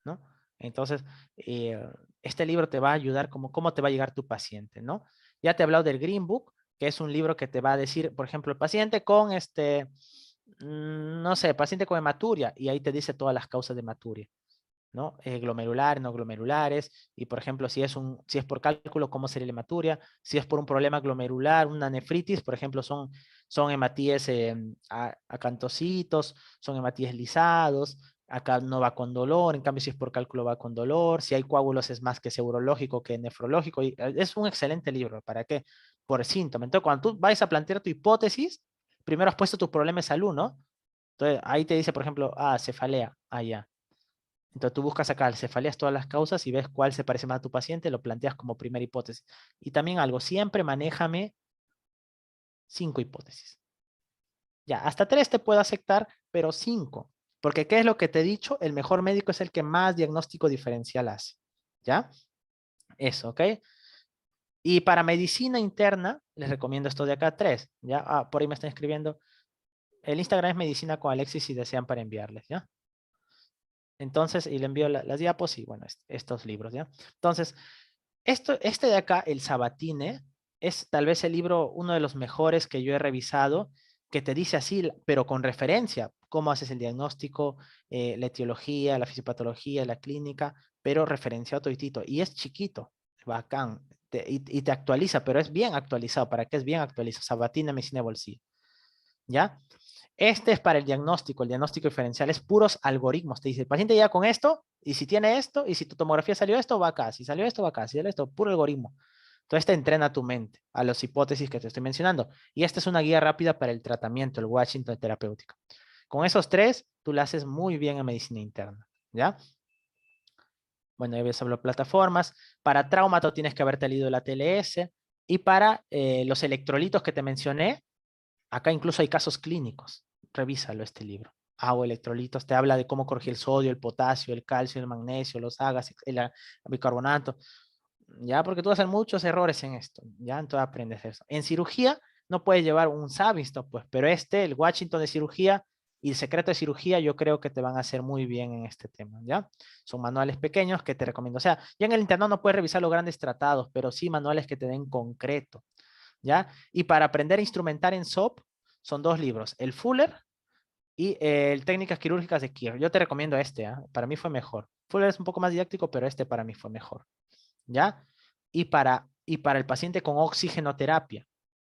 ¿no? Entonces, este libro te va a ayudar como cómo te va a llegar tu paciente, ¿no? Ya te he hablado del Green Book, que es un libro que te va a decir, por ejemplo, el paciente con no sé, paciente con hematuria, y ahí te dice todas las causas de hematuria, ¿no? Glomerulares, no glomerulares, y por ejemplo, si es por cálculo, ¿cómo sería la hematuria? Si es por un problema glomerular, una nefritis, por ejemplo, son hematíes acantocitos, son hematíes lisados, acá no va con dolor, en cambio si es por cálculo va con dolor, si hay coágulos es más que urológico que nefrológico, y es un excelente libro, ¿para qué? Por síntoma. Entonces, cuando tú vas a plantear tu hipótesis, primero has puesto tu problema de salud, ¿no? Entonces, ahí te dice, por ejemplo, cefalea, ya. Entonces tú buscas acá, cefaleas todas las causas y ves cuál se parece más a tu paciente, lo planteas como primera hipótesis. Y también algo, siempre manéjame 5 hipótesis. Ya, hasta 3 te puedo aceptar, pero 5. Porque ¿qué es lo que te he dicho? El mejor médico es el que más diagnóstico diferencial hace. ¿Ya? Eso, ¿ok? Y para medicina interna, les recomiendo esto de acá, 3. ¿Ya? Por ahí me están escribiendo. El Instagram es medicina con Alexis si desean para enviarles, ¿ya? Entonces, y le envío las diapos y bueno, estos libros, ¿ya? Entonces, este de acá, el Sabatine, es tal vez el libro, uno de los mejores que yo he revisado, que te dice así, pero con referencia, cómo haces el diagnóstico, la etiología, la fisiopatología, la clínica, pero referenciado toditito. Y es chiquito, bacán, y te actualiza, pero es bien actualizado. ¿Para qué es bien actualizado? Sabatine, medicina de bolsillo, ¿ya? Este es para el diagnóstico diferencial es puros algoritmos. Te dice, el paciente llega con esto, y si tiene esto, y si tu tomografía salió esto, va acá. Si salió esto, va acá. Si salió esto, puro algoritmo. Entonces te entrena tu mente a las hipótesis que te estoy mencionando. Y esta es una guía rápida para el tratamiento, el Washington terapéutico. Con esos 3, tú lo haces muy bien en medicina interna, ¿ya? Bueno, ya ves sobre plataformas. Para traumato tienes que haberte leído la TLS. Y para los electrolitos que te mencioné, acá incluso hay casos clínicos. Revísalo este libro. Agua, electrolitos, te habla de cómo corregir el sodio, el potasio, el calcio, el magnesio, los agas, el bicarbonato. Ya, porque tú haces muchos errores en esto. Ya, entonces aprendes eso. En cirugía no puedes llevar un Savisto, pues, pero el Washington de cirugía y el secreto de cirugía, yo creo que te van a hacer muy bien en este tema, ¿ya? Son manuales pequeños que te recomiendo. O sea, ya en el internado no puedes revisar los grandes tratados, pero sí manuales que te den concreto, ¿ya? Y para aprender a instrumentar en SOP, son 2 libros, el Fuller y el Técnicas Quirúrgicas de Kier. Yo te recomiendo para mí fue mejor. Fuller es un poco más didáctico, pero este para mí fue mejor, ¿ya? Y para el paciente con oxigenoterapia,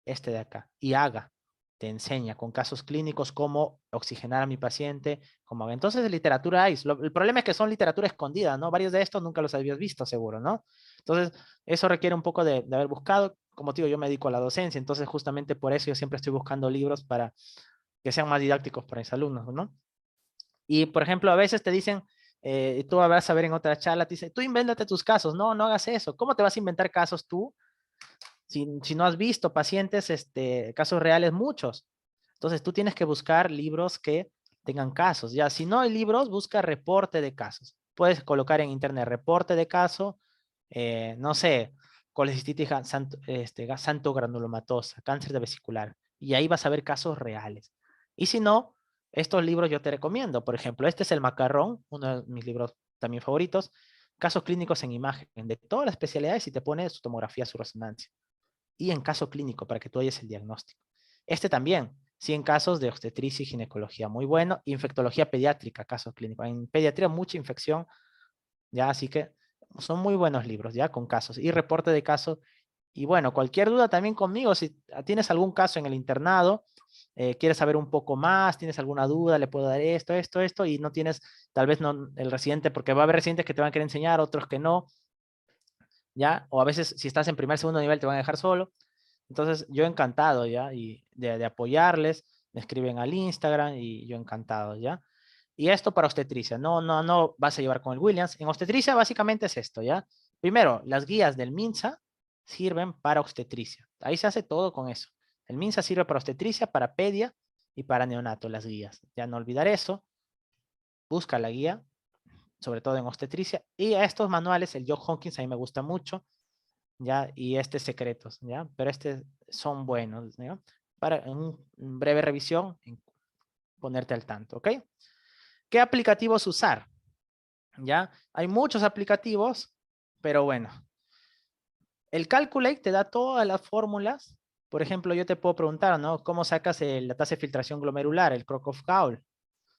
este de acá, y haga, te enseña con casos clínicos cómo oxigenar a mi paciente, cómo. Entonces, de literatura hay. El problema es que son literatura escondida, ¿no? Varios de estos nunca los habías visto, seguro, ¿no? Entonces, eso requiere un poco de haber buscado. Como te digo, yo me dedico a la docencia, entonces justamente por eso yo siempre estoy buscando libros para que sean más didácticos para mis alumnos, ¿no? Y, por ejemplo, a veces te dicen, tú vas a ver en otra charla, te dice, tú invéntate tus casos. No, no hagas eso. ¿Cómo te vas a inventar casos tú si no has visto pacientes, casos reales muchos? Entonces tú tienes que buscar libros que tengan casos. Ya, si no hay libros, busca reporte de casos. Puedes colocar en internet reporte de caso, no sé, colecistitis santo granulomatosa, cáncer de vesicular. Y ahí vas a ver casos reales. Y si no, estos libros yo te recomiendo. Por ejemplo, este es El Macarrón, uno de mis libros también favoritos. Casos clínicos en imagen de todas las especialidades y te pone su tomografía, su resonancia y en caso clínico para que tú hayas el diagnóstico. Este también, 100 casos de obstetricia y ginecología, muy bueno. Infectología pediátrica, casos clínicos. En pediatría mucha infección, ya, así que son muy buenos libros, ya, con casos y reporte de casos. Y bueno, cualquier duda también conmigo, si tienes algún caso en el internado, quieres saber un poco más, tienes alguna duda, le puedo dar esto, y no tienes, tal vez no el residente, porque va a haber residentes que te van a querer enseñar, otros que no, ¿ya? O a veces si estás en primer, segundo nivel te van a dejar solo. Entonces yo encantado, ¿ya? Y de apoyarles, me escriben al Instagram y yo encantado, ¿ya? Y esto para obstetricia, no vas a llevar con el Williams. En obstetricia básicamente es esto, ¿ya? Primero, las guías del MINSA sirven para obstetricia. Ahí se hace todo con eso. El MINSA sirve para obstetricia, para pedia y para neonato, las guías. Ya no olvidar eso. Busca la guía, sobre todo en obstetricia. Y a estos manuales, el John Hopkins a mí me gusta mucho, ¿ya? Y secretos, ¿ya? Pero son buenos, ¿ya? Para breve revisión, ponerte al tanto, ¿ok? ¿Qué aplicativos usar? ¿Ya? Hay muchos aplicativos, pero bueno. El Calculate te da todas las fórmulas por ejemplo, yo te puedo preguntar, ¿no? ¿Cómo sacas la tasa de filtración glomerular, el Crocov-Gaul?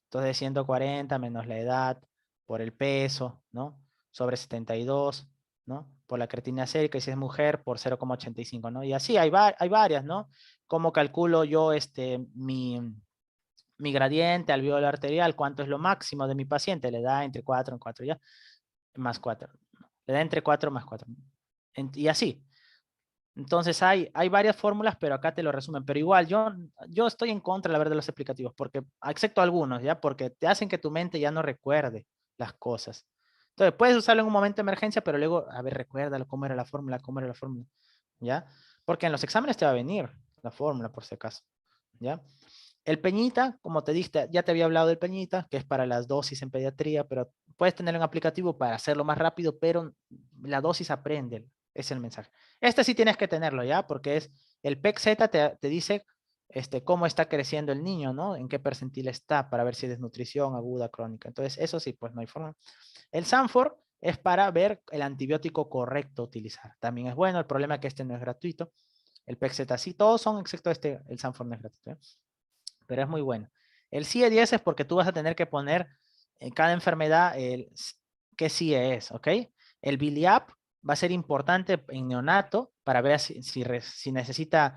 Entonces, 140 menos la edad por el peso, ¿no? Sobre 72, ¿no? Por la creatinina sérica, y si es mujer, por 0,85, ¿no? Y así hay varias, ¿no? ¿Cómo calculo yo mi gradiente alveolar arterial? ¿Cuánto es lo máximo de mi paciente? Le da entre 4 en 4 ya, más 4. Le da entre 4 más 4. Y así. Entonces hay varias fórmulas, pero acá te lo resumen. Pero igual, yo estoy en contra, la verdad, de los aplicativos, porque, excepto algunos, ¿ya? Porque te hacen que tu mente ya no recuerde las cosas. Entonces, puedes usarlo en un momento de emergencia, pero luego, a ver, recuérdalo, cómo era la fórmula, ¿ya? Porque en los exámenes te va a venir la fórmula, por si acaso, ¿ya? El Peñita, como te diste, ya te había hablado del Peñita, que es para las dosis en pediatría, pero puedes tener un aplicativo para hacerlo más rápido, pero la dosis aprende, es el mensaje. Este sí tienes que tenerlo ya, porque es el PEC-Z te dice cómo está creciendo el niño, ¿no? En qué percentil está, para ver si es desnutrición aguda, crónica. Entonces, eso sí, pues no hay forma. El Sanfor es para ver el antibiótico correcto a utilizar. También es bueno, el problema es que este no es gratuito. El PEC-Z sí, todos son, excepto el Sanfor no es gratuito, ¿eh? Pero es muy bueno. El CIE-10 es porque tú vas a tener que poner en cada enfermedad qué CIE es, ¿ok? El Biliap va a ser importante en neonato para ver si necesita